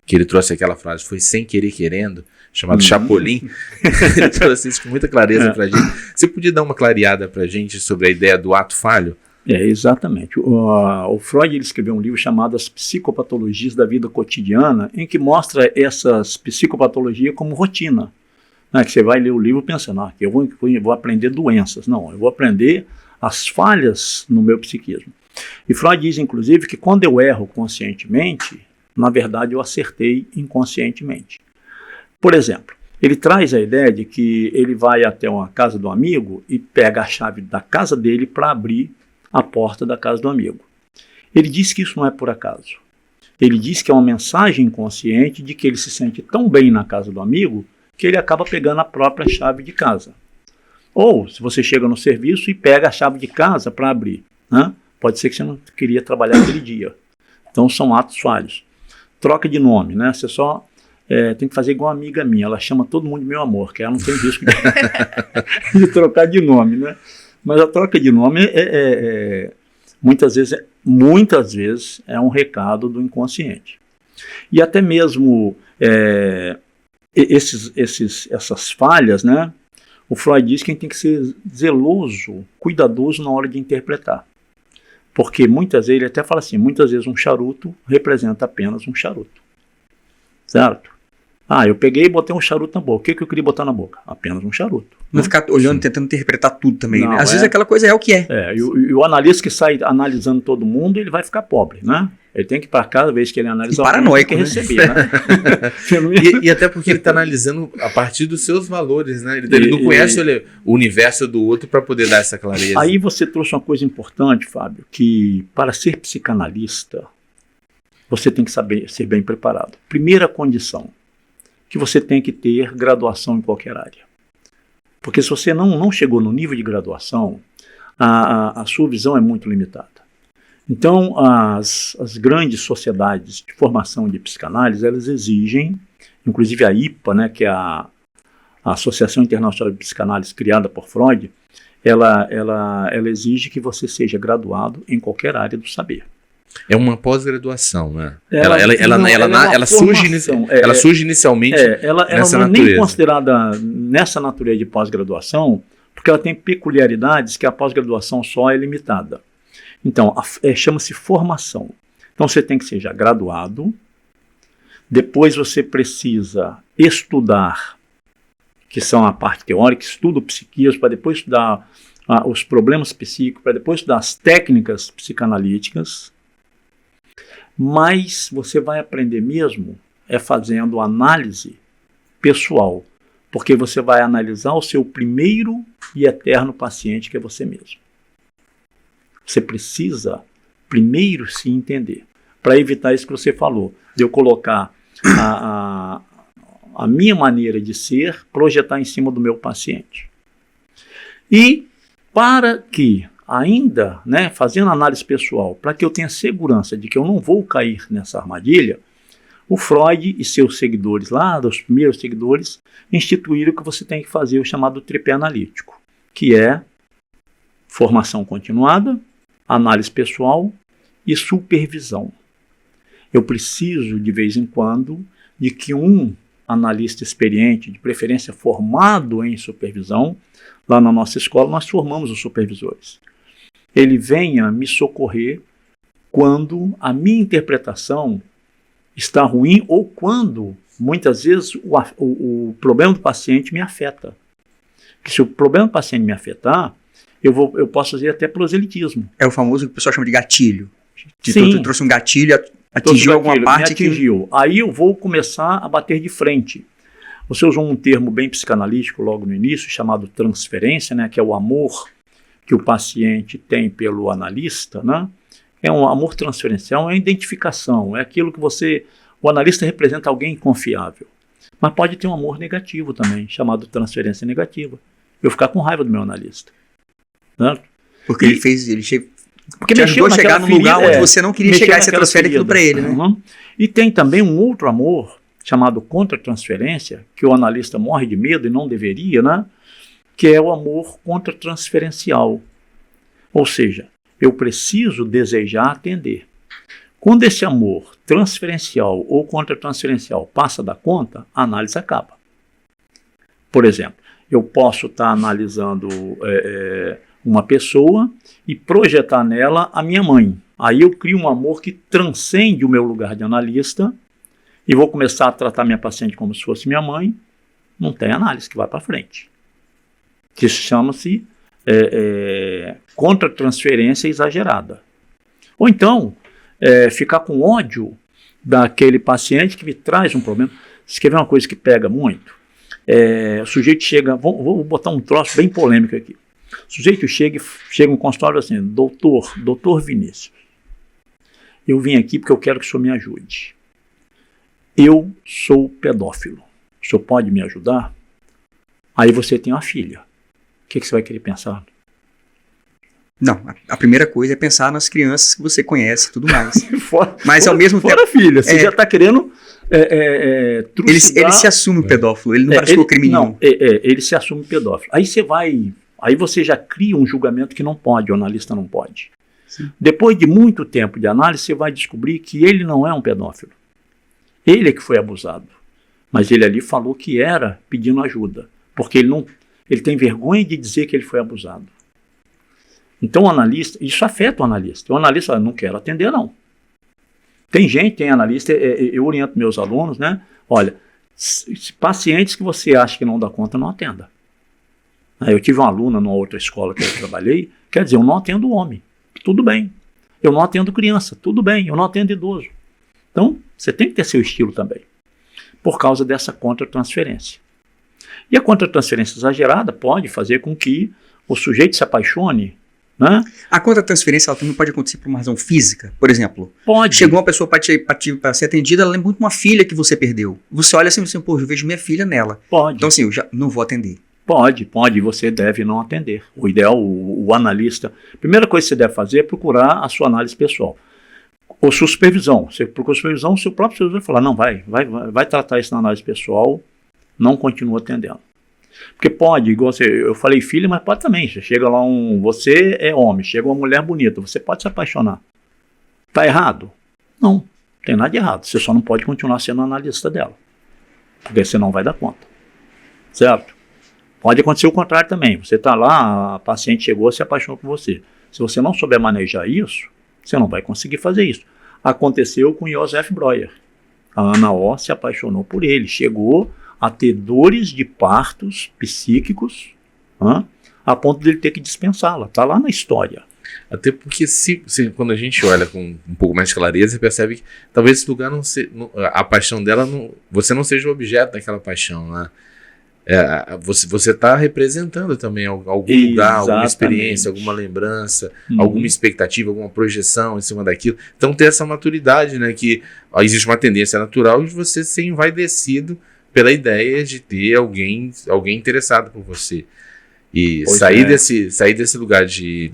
que ele trouxe aquela frase, foi sem querer querendo, chamado Chapolin. Ele trouxe isso com muita clareza para a gente. Você podia dar uma clareada para a gente sobre a ideia do ato falho? Exatamente. O Freud ele escreveu um livro chamado As Psicopatologias da Vida Cotidiana, em que mostra essas psicopatologias como rotina. Né? Que você vai ler o livro pensando, que eu vou aprender doenças. Não, eu vou aprender as falhas no meu psiquismo. E Freud diz, inclusive, que quando eu erro conscientemente, na verdade eu acertei inconscientemente. Por exemplo, ele traz a ideia de que ele vai até uma casa do amigo e pega a chave da casa dele para abrir a porta da casa do amigo. Ele diz que isso não é por acaso. Ele diz que é uma mensagem inconsciente de que ele se sente tão bem na casa do amigo que ele acaba pegando a própria chave de casa. Ou, se você chega no serviço e pega a chave de casa para abrir, né? Pode ser que você não queria trabalhar aquele dia. Então, são atos falhos. Troca de nome, né? Você só tem que fazer igual uma amiga minha. Ela chama todo mundo de meu amor, que ela não tem risco de trocar de nome, né? Mas a troca de nome muitas vezes é um recado do inconsciente. E até mesmo essas falhas, né? O Freud diz que a gente tem que ser zeloso, cuidadoso na hora de interpretar. Porque muitas vezes, ele até fala assim, muitas vezes um charuto representa apenas um charuto. Certo? Eu peguei e botei um charuto na boca. O que eu queria botar na boca? Apenas um charuto. Não ficar olhando, tentando interpretar tudo também, não, né? Às vezes aquela coisa é o que é. E o analista que sai analisando todo mundo, ele vai ficar pobre, né? Ele tem que, para cada vez que ele analisar, paranoico, ele tem que receber, né? e até porque ele está analisando a partir dos seus valores, né? Ele não conhece o universo do outro para poder dar essa clareza. Aí você trouxe uma coisa importante, Fábio, que para ser psicanalista, você tem que ser bem preparado. Primeira condição, que você tem que ter graduação em qualquer área. Porque se você não chegou no nível de graduação, a sua visão é muito limitada. Então, as grandes sociedades de formação de psicanálise, elas exigem, inclusive a IPA, né, que é a Associação Internacional de Psicanálise criada por Freud, ela exige que você seja graduado em qualquer área do saber. É uma pós-graduação, né? Ela surge inicialmente ela nessa não é natureza. Nem considerada nessa natureza de pós-graduação, porque ela tem peculiaridades que a pós-graduação só é limitada. Então, chama-se formação. Então, você tem que ser já graduado, depois você precisa estudar, que são a parte teórica, estuda o psiquismo, para depois estudar os problemas psíquicos, para depois estudar as técnicas psicanalíticas. Mas você vai aprender mesmo fazendo análise pessoal, porque você vai analisar o seu primeiro e eterno paciente, que é você mesmo. Você precisa primeiro se entender, para evitar isso que você falou, de eu colocar a minha maneira de ser, projetar em cima do meu paciente. E para que ainda, né, fazendo análise pessoal, para que eu tenha segurança de que eu não vou cair nessa armadilha, o Freud e seus seguidores lá, dos primeiros seguidores, instituíram que você tem que fazer o chamado tripé analítico, que é formação continuada, análise pessoal e supervisão. Eu preciso, de vez em quando, de que um analista experiente, de preferência formado em supervisão. Lá na nossa escola nós formamos os supervisores. Ele venha me socorrer quando a minha interpretação está ruim ou quando, muitas vezes, o problema do paciente me afeta. Porque se o problema do paciente me afetar, eu posso fazer até proselitismo. É o famoso que o pessoal chama de gatilho. Sim. Tu trouxe um gatilho, atingiu alguma parte me atingiu. Aí eu vou começar a bater de frente. Você usou um termo bem psicanalítico logo no início, chamado transferência, né, que é o amor que o paciente tem pelo analista, né? É um amor transferencial, é a identificação, é aquilo que o analista representa alguém confiável. Mas pode ter um amor negativo também, chamado transferência negativa. Eu ficar com raiva do meu analista. Né? Porque ele porque te ajudou a chegar num lugar onde você não queria chegar e você transfere aquilo para ele, né? Uhum. E tem também um outro amor, chamado contra-transferência, que o analista morre de medo e não deveria, né? Que é o amor contra-transferencial. Ou seja, eu preciso desejar atender. Quando esse amor transferencial ou contra-transferencial passa da conta, a análise acaba. Por exemplo, eu posso estar analisando uma pessoa e projetar nela a minha mãe. Aí eu crio um amor que transcende o meu lugar de analista e vou começar a tratar minha paciente como se fosse minha mãe. Não tem análise que vai para frente. Isso chama-se contra-transferência exagerada. Ou então, ficar com ódio daquele paciente que me traz um problema. Você quer ver uma coisa que pega muito? O sujeito chega, vou botar um troço bem polêmico aqui. O sujeito chega no consultório assim, doutor Vinícius, eu vim aqui porque eu quero que o senhor me ajude. Eu sou pedófilo. O senhor pode me ajudar? Aí você tem uma filha. O que você vai querer pensar? Não, a primeira coisa é pensar nas crianças que você conhece e tudo mais. Mas ao mesmo tempo... Fora filha, você já está querendo trucidar... Ele se assume pedófilo, ele não praticou crime nenhum. Não, ele se assume pedófilo. Aí você já cria um julgamento que não pode, o analista não pode. Sim. Depois de muito tempo de análise, você vai descobrir que ele não é um pedófilo. Ele é que foi abusado. Mas ele ali falou que era pedindo ajuda, porque ele tem vergonha de dizer que ele foi abusado. Então o analista, isso afeta o analista. O analista não quer atender, não. Tem analista, eu oriento meus alunos, né? Olha, pacientes que você acha que não dá conta, não atenda. Eu tive uma aluna numa outra escola que eu trabalhei, quer dizer, eu não atendo homem, tudo bem. Eu não atendo criança, tudo bem. Eu não atendo idoso. Então, você tem que ter seu estilo também, por causa dessa contra-transferência. E a contra-transferência exagerada pode fazer com que o sujeito se apaixone, né? A contra-transferência também pode acontecer por uma razão física, por exemplo. Pode. Chegou uma pessoa para ser atendida, ela lembra muito uma filha que você perdeu. Você olha assim, pô, eu vejo minha filha nela. Pode. Então assim, eu já não vou atender. Pode, você deve não atender. O ideal, o analista, a primeira coisa que você deve fazer é procurar a sua análise pessoal. Ou sua supervisão. Você procura supervisão, o seu próprio supervisor vai falar, não, vai tratar isso na análise pessoal, não continua atendendo. Porque pode, igual eu falei filha, mas pode também. Você chega lá você é homem, chega uma mulher bonita, você pode se apaixonar. Está errado? Não tem nada de errado. Você só não pode continuar sendo analista dela. Porque você não vai dar conta. Certo? Pode acontecer o contrário também. Você está lá, a paciente chegou, se apaixonou por você. Se você não souber manejar isso, você não vai conseguir fazer isso. Aconteceu com Joseph Breuer. A Ana O se apaixonou por ele. Chegou a ter dores de partos psíquicos, a ponto de ele ter que dispensá-la. Está lá na história. Até porque quando a gente olha com um pouco mais de clareza, você percebe que talvez esse lugar a paixão dela, você não seja o objeto daquela paixão, né? Você está representando também algum lugar, alguma experiência, alguma lembrança, alguma expectativa, alguma projeção em cima daquilo. Então ter essa maturidade, né, que existe uma tendência natural de você ser envaidecido pela ideia de ter alguém interessado por você. E sair desse lugar de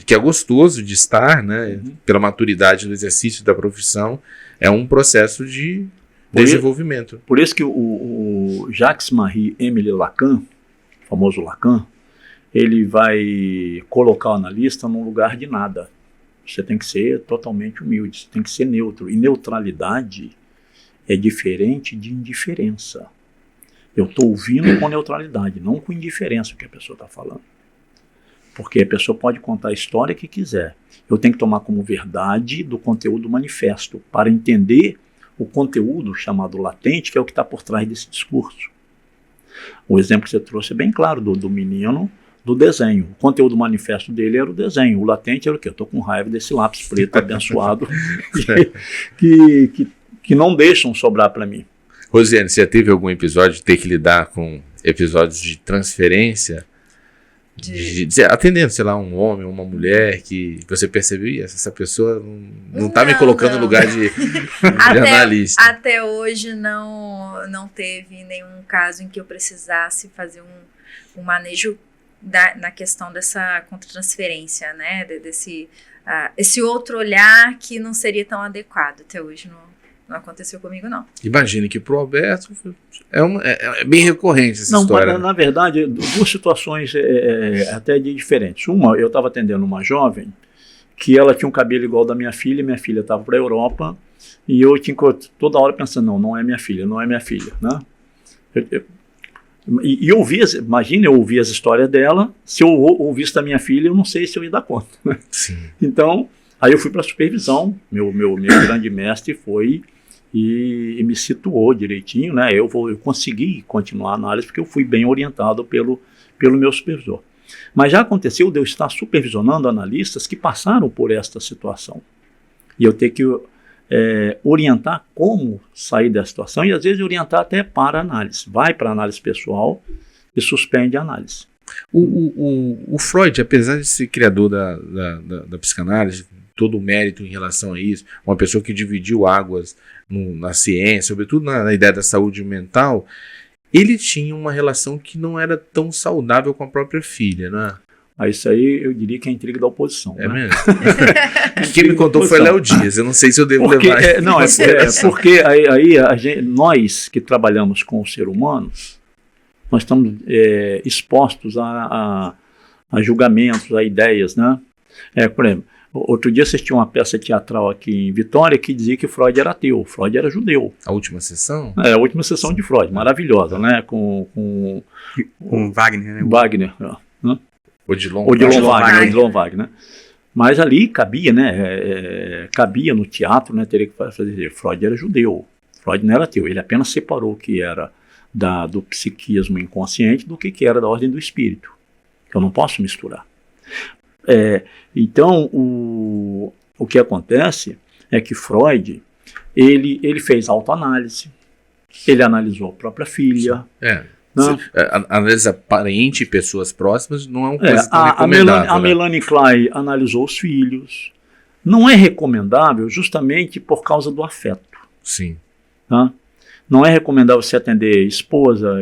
que é gostoso de estar, né, pela maturidade do exercício da profissão, é um processo de desenvolvimento. Por isso que o Jacques-Marie Émile Lacan, o famoso Lacan, ele vai colocar o analista num lugar de nada. Você tem que ser totalmente humilde, você tem que ser neutro. E neutralidade é diferente de indiferença. Eu estou ouvindo com neutralidade, não com indiferença o que a pessoa está falando. Porque a pessoa pode contar a história que quiser. Eu tenho que tomar como verdade do conteúdo manifesto, para entender o conteúdo chamado latente, que é o que está por trás desse discurso. O exemplo que você trouxe é bem claro, do menino do desenho. O conteúdo manifesto dele era o desenho. O latente era o quê? Eu estou com raiva desse lápis preto abençoado que não deixam sobrar para mim. Rosiane, você já teve algum episódio de ter que lidar com episódios de transferência? Atendendo, sei lá, um homem ou uma mulher que você percebeu, essa pessoa não tá me colocando no lugar de analista. Até hoje não teve nenhum caso em que eu precisasse fazer um manejo na questão dessa contratransferência, né? Esse outro olhar que não seria tão adequado. Até hoje não aconteceu comigo, não. Imagine que pro Alberto é bem recorrente essa história. Não, na verdade, duas situações até diferentes. Uma, eu estava atendendo uma jovem que ela tinha um cabelo igual da minha filha estava para a Europa, e eu tinha toda hora pensando, não é minha filha, né? E eu ouvia, imagina, eu ouvia as histórias dela, se eu ouvisse da minha filha, eu não sei se eu ia dar conta. Né? Sim. Então, aí eu fui para a supervisão, meu grande mestre foi e me situou direitinho, né? Eu consegui continuar a análise porque eu fui bem orientado pelo meu supervisor. Mas já aconteceu de eu estar supervisionando analistas que passaram por esta situação. E eu ter que orientar como sair dessa situação e às vezes orientar até para análise. Vai para análise pessoal e suspende a análise. O Freud, apesar de ser criador da psicanálise, todo o mérito em relação a isso, uma pessoa que dividiu águas na ciência, sobretudo na ideia da saúde mental, ele tinha uma relação que não era tão saudável com a própria filha, né? Isso aí eu diria que é a intriga da oposição. É né? mesmo? Quem me contou foi Léo Dias, eu não sei se eu devo levar. Porque nós que trabalhamos com o ser humano, nós estamos expostos a julgamentos, a ideias, né? Por exemplo, outro dia assisti uma peça teatral aqui em Vitória que dizia que Freud era ateu, Freud era judeu. A última sessão? A última sessão de Freud, maravilhosa, né? Com Wagner, né? Wagner, né? Odilon Wagner, né? Mas ali cabia, né? Cabia no teatro, né? Teria que fazer. Freud era judeu, Freud não era ateu, ele apenas separou o que era do psiquismo inconsciente do que era da ordem do espírito. Eu não posso misturar. Então, o que acontece é que Freud, ele fez autoanálise, ele analisou a própria filha. Análise aparente e pessoas próximas não é uma coisa tão recomendável. A Melanie Klein analisou os filhos. Não é recomendável justamente por causa do afeto. Sim. Tá? Não é recomendável você atender esposa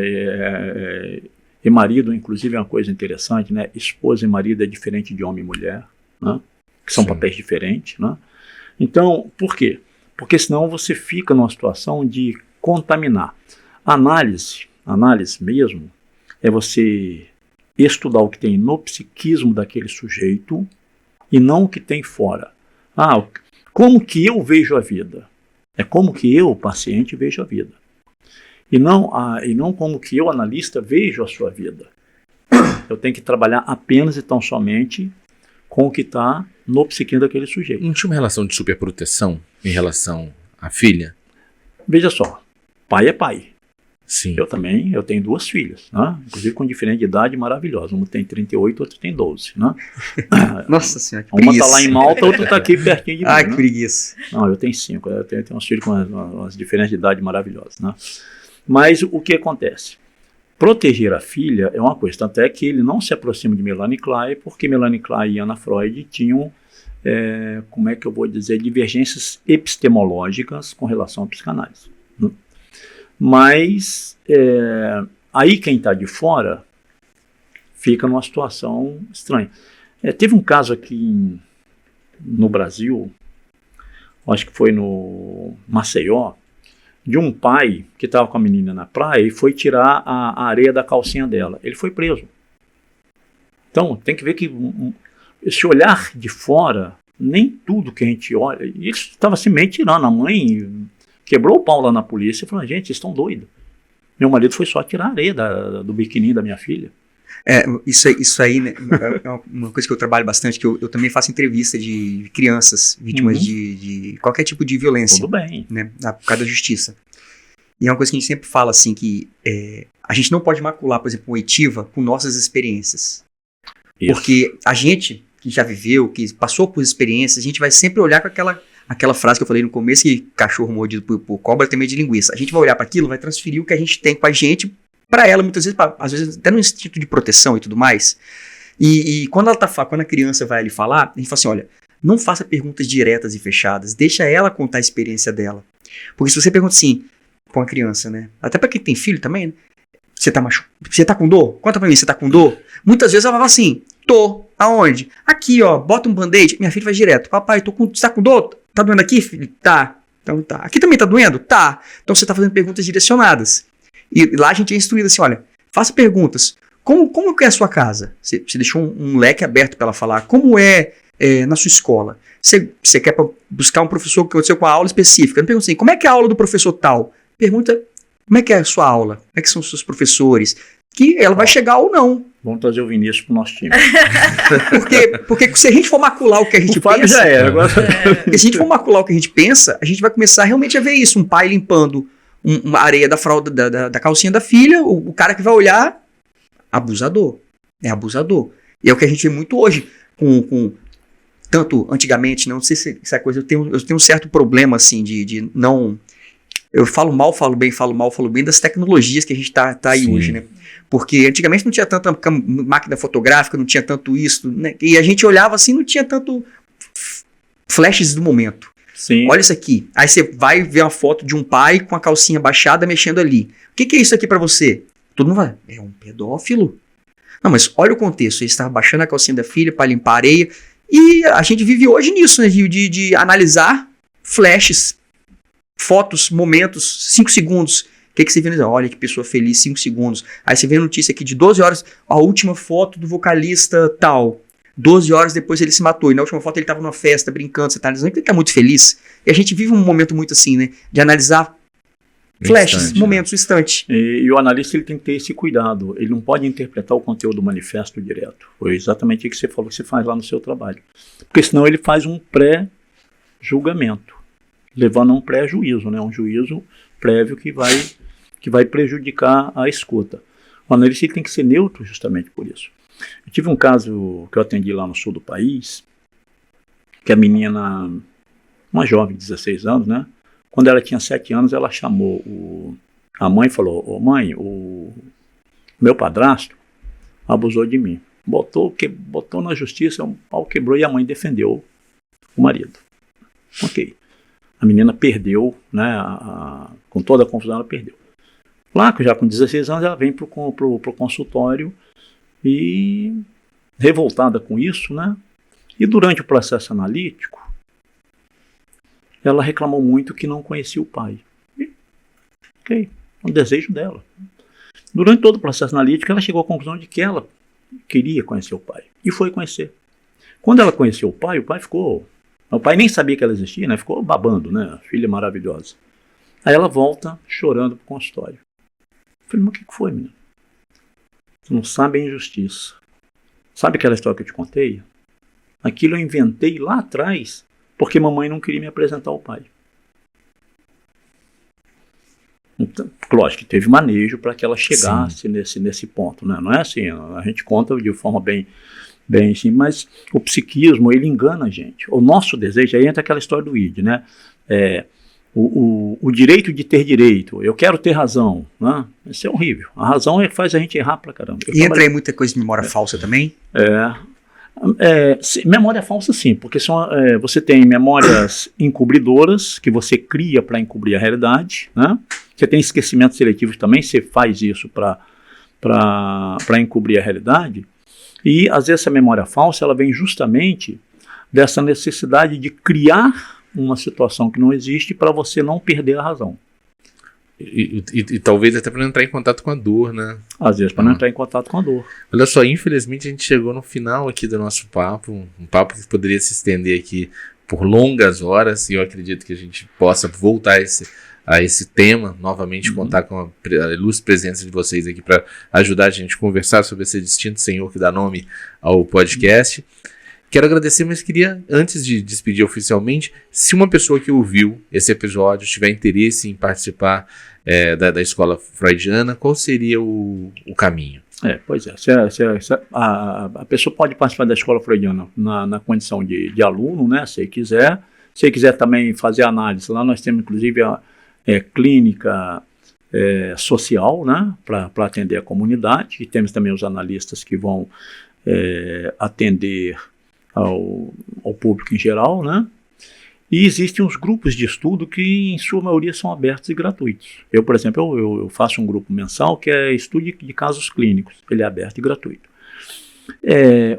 e marido, inclusive é uma coisa interessante, né? Esposa e marido é diferente de homem e mulher, né? Que são papéis diferentes, né? Então, por quê? Porque senão você fica numa situação de contaminar. Análise mesmo é você estudar o que tem no psiquismo daquele sujeito e não o que tem fora. Como que eu vejo a vida? É como que eu, paciente, vejo a vida. E não como que eu, analista, vejo a sua vida. Eu tenho que trabalhar apenas e tão somente com o que está no psiquismo daquele sujeito. Não tinha uma relação de superproteção em relação à filha? Veja só, pai é pai. Sim. Eu tenho duas filhas, né? Inclusive com diferente de idade maravilhosa. Uma tem 38, outra tem 12, né? Nossa senhora, que uma preguiça. está lá em Malta, outra está aqui pertinho de mim. Que preguiça. Não, eu tenho 5. Eu tenho uns filhos com umas diferenças de idade maravilhosas, né? Mas o que acontece? Proteger a filha é uma coisa, tanto é que ele não se aproxima de Melanie Klein, porque Melanie Klein e Anna Freud tinham, como é que eu vou dizer, divergências epistemológicas com relação à psicanálise. Né? Mas aí quem está de fora fica numa situação estranha. Teve um caso aqui no Brasil, acho que foi no Maceió, de um pai que estava com a menina na praia e foi tirar a areia da calcinha dela. Ele foi preso. Então, tem que ver que esse olhar de fora, nem tudo que a gente olha... Isso estava simplesmente tirando. A mãe Quebrou o pau lá na polícia e falou, gente, vocês estão doidos. Meu marido foi só tirar a areia do biquíni da minha filha. Isso aí, né, é uma coisa que eu trabalho bastante, que eu também faço entrevista de crianças vítimas de qualquer tipo de violência. Tudo bem. Né, por causa da justiça. E é uma coisa que a gente sempre fala, assim, que a gente não pode macular, por exemplo, o Oitiva com nossas experiências. Isso. Porque a gente que já viveu, que passou por experiências, a gente vai sempre olhar com aquela frase que eu falei no começo, que cachorro mordido por cobra tem medo de linguiça. A gente vai olhar para aquilo, vai transferir o que a gente tem com a gente para ela, muitas vezes, às vezes até no instinto de proteção e tudo mais. E quando a criança vai ali falar, a gente fala assim, olha, não faça perguntas diretas e fechadas, deixa ela contar a experiência dela. Porque se você pergunta assim, com a criança, né, até para quem tem filho também, né, você tá com dor? Conta pra mim, você tá com dor? Muitas vezes ela fala assim, tô, aonde? Aqui, ó, bota um band-aid, minha filha vai direto, papai, você tá com dor? Tá doendo aqui, filho? Tá. Então tá. Aqui também tá doendo? Tá. Então você tá fazendo perguntas direcionadas. E lá a gente é instruído assim, olha, faça perguntas. Como que é a sua casa? Você deixou um leque aberto para ela falar. Como é na sua escola? Você quer buscar um professor que aconteceu com a aula específica? Não pergunta assim, como é que é a aula do professor tal? Pergunta, como é que é a sua aula? Como é que são os seus professores? Que ela vai chegar ou não. Vamos trazer o Vinícius pro nosso time. Porque se a gente for macular o que a gente pensa... já é. Agora... Se a gente for macular o que a gente pensa, a gente vai começar realmente a ver isso. Um pai limpando uma areia da fralda, da calcinha da filha, o cara que vai olhar, abusador. É abusador. E é o que a gente vê muito hoje, com tanto antigamente, não sei se essa coisa, eu tenho um certo problema, assim, de não... Eu falo mal, falo bem, falo mal, falo bem das tecnologias que a gente tá aí hoje, né? Porque antigamente não tinha tanta máquina fotográfica, não tinha tanto isso, né? E a gente olhava assim, não tinha tanto flashes do momento. Sim. Olha isso aqui. Aí você vai ver uma foto de um pai com a calcinha baixada mexendo ali. O que é isso aqui pra você? Todo mundo vai, é um pedófilo? Não, mas olha o contexto. Ele estava baixando a calcinha da filha para limpar a areia. E a gente vive hoje nisso, né? De analisar flashes, fotos, momentos, 5 segundos. O que você vê? Olha que pessoa feliz, 5 segundos. Aí você vê a notícia aqui de 12 horas, a última foto do vocalista tal. 12 horas depois ele se matou. E na última foto ele estava numa festa, brincando, você tá analisando que ele tá muito feliz. E a gente vive um momento muito assim, né? De analisar flashes, instante, momentos, instante. E o analista ele tem que ter esse cuidado. Ele não pode interpretar o conteúdo do manifesto direto. Foi exatamente o que você falou que você faz lá no seu trabalho. Porque senão ele faz um pré-julgamento, levando a um pré-juízo, né? Um juízo prévio que vai prejudicar a escuta. O analista ele tem que ser neutro justamente por isso. Eu tive um caso que eu atendi lá no sul do país, que a menina, uma jovem de 16 anos, né? Quando ela tinha 7 anos, ela chamou a mãe e falou, ô mãe, o meu padrasto abusou de mim. Botou na justiça, um pau quebrou e a mãe defendeu o marido. Ok. A menina perdeu, né? Com toda a confusão ela perdeu. Lá, já com 16 anos, ela vem pro consultório e revoltada com isso, né? E durante o processo analítico, ela reclamou muito que não conhecia o pai. E, ok, é um desejo dela. Durante todo o processo analítico, ela chegou à conclusão de que ela queria conhecer o pai. E foi conhecer. Quando ela conheceu o pai ficou... O pai nem sabia que ela existia, né? Ficou babando, né? Filha maravilhosa. Aí ela volta chorando pro consultório. Eu falei, mas o que foi, menina? Você não sabe a injustiça. Sabe aquela história que eu te contei? Aquilo eu inventei lá atrás, porque mamãe não queria me apresentar ao pai. Então, lógico que teve manejo para que ela chegasse nesse ponto, né? Não é assim, a gente conta de forma bem assim, mas o psiquismo, ele engana a gente. O nosso desejo, aí entra aquela história do id, né? O direito de ter direito, eu quero ter razão, né? Isso é horrível. A razão é que faz a gente errar pra caramba. Entra aí muita coisa de memória falsa também? Memória falsa sim, porque você tem memórias encobridoras que você cria para encobrir a realidade, né? Você tem esquecimentos seletivos também, você faz isso para encobrir a realidade. E às vezes essa memória falsa ela vem justamente dessa necessidade de criar uma situação que não existe para você não perder a razão. E talvez até para não entrar em contato com a dor, né? Às vezes para não entrar em contato com a dor. Olha só, infelizmente a gente chegou no final aqui do nosso papo, um papo que poderia se estender aqui por longas horas, e eu acredito que a gente possa voltar a esse tema, novamente contar com a ilustre presença de vocês aqui para ajudar a gente a conversar sobre esse distinto senhor que dá nome ao podcast. Quero agradecer, mas queria, antes de despedir oficialmente, se uma pessoa que ouviu esse episódio tiver interesse em participar da escola freudiana, qual seria o caminho? Pois é. A pessoa pode participar da escola freudiana na condição de aluno, né, se quiser. Se quiser também fazer análise, lá nós temos inclusive a clínica social, né, para atender a comunidade. E temos também os analistas que vão atender ao público em geral, né? E existem uns grupos de estudo que, em sua maioria, são abertos e gratuitos. Eu, por exemplo, eu faço um grupo mensal que é estudo de casos clínicos. Ele é aberto e gratuito.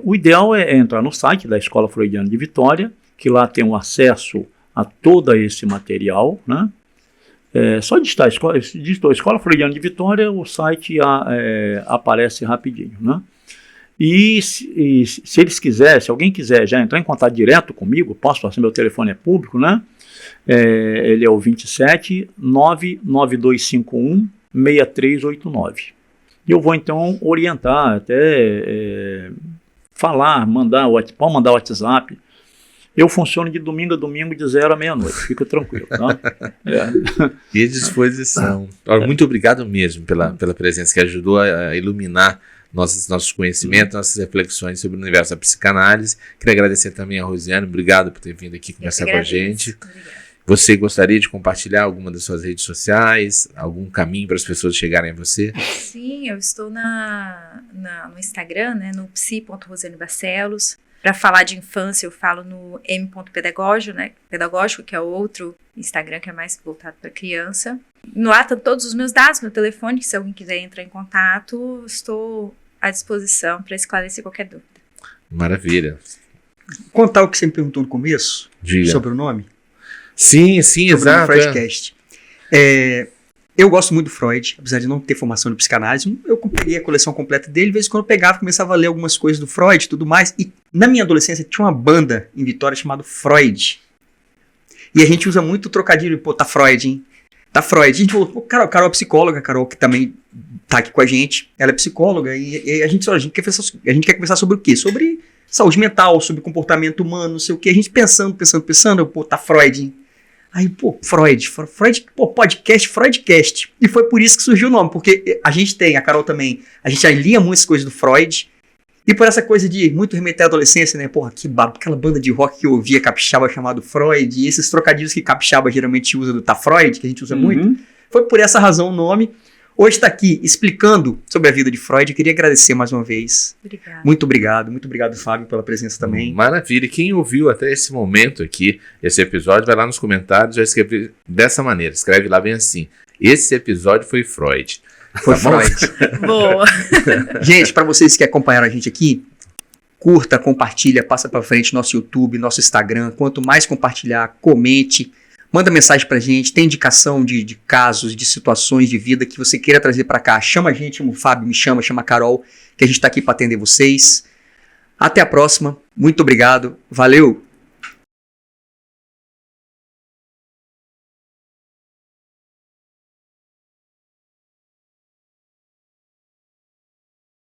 O ideal é entrar no site da Escola Freudiana de Vitória, que lá tem um acesso a todo esse material, né? Só digitar Escola Freudiana de Vitória, o site aparece rapidinho, né? E se eles quiserem, se alguém quiser já entrar em contato direto comigo, posso passar, meu telefone é público, né? Ele é o 27 99251 6389. E eu vou então orientar, até falar, pode mandar WhatsApp. Eu funciono de domingo a domingo, de 0 à meia-noite. Fica tranquilo, tá? E disposição. Muito obrigado mesmo pela presença, que ajudou a iluminar nossos conhecimentos, nossas reflexões sobre o universo da psicanálise. Queria agradecer também a Rosiane, obrigado por ter vindo aqui conversar com a gente. Obrigada. Você gostaria de compartilhar alguma das suas redes sociais, algum caminho para as pessoas chegarem a você? Sim, eu estou no Instagram, né, no psi.rosianebarcelos. Para falar de infância, eu falo no m.pedagógico, né, que é outro Instagram que é mais voltado para criança. No lá estão todos os meus dados, meu telefone, que se alguém quiser entrar em contato, estou à disposição para esclarecer qualquer dúvida. Maravilha. Contar o que você me perguntou no começo, Diga. sobre o nome? Sim, Sobre exato. o Freudcast. Eu gosto muito do Freud, apesar de não ter formação de psicanálise. Eu peguei a coleção completa dele, de vez em quando eu pegava, começava a ler algumas coisas do Freud e tudo mais. E na minha adolescência tinha uma banda em Vitória chamada Freud. E a gente usa muito o trocadilho, tá Freud, hein? Tá Freud. A gente falou, Carol é psicóloga, Carol que também tá aqui com a gente, ela é psicóloga, e a gente quer conversar sobre o quê? Sobre saúde mental, sobre comportamento humano, não sei o quê. A gente pensando, tá Freud, hein? Aí, Freud, podcast, Freudcast. E foi por isso que surgiu o nome, porque a gente tem, a Carol também, a gente já lia muitas coisas do Freud, e por essa coisa de muito remeter à adolescência, né? Que babo, aquela banda de rock que eu ouvia capixaba chamado Freud, e esses trocadilhos que capixaba geralmente usa do tá Freud, que a gente usa muito, foi por essa razão o nome. Hoje está aqui explicando sobre a vida de Freud. Eu queria agradecer mais uma vez. Obrigada. Muito obrigado, Fábio, pela presença também. Maravilha. E quem ouviu até esse momento aqui, esse episódio, vai lá nos comentários, vai escrever dessa maneira. Escreve lá bem assim: esse episódio foi Freud. Foi Freud. Boa. Gente, para vocês que acompanharam a gente aqui, curta, compartilha, passa para frente nosso YouTube, nosso Instagram. Quanto mais compartilhar, comente. Manda mensagem pra gente, tem indicação de casos, de situações de vida que você queira trazer pra cá. Chama a gente, o Fábio me chama a Carol, que a gente tá aqui pra atender vocês. Até a próxima, muito obrigado, valeu!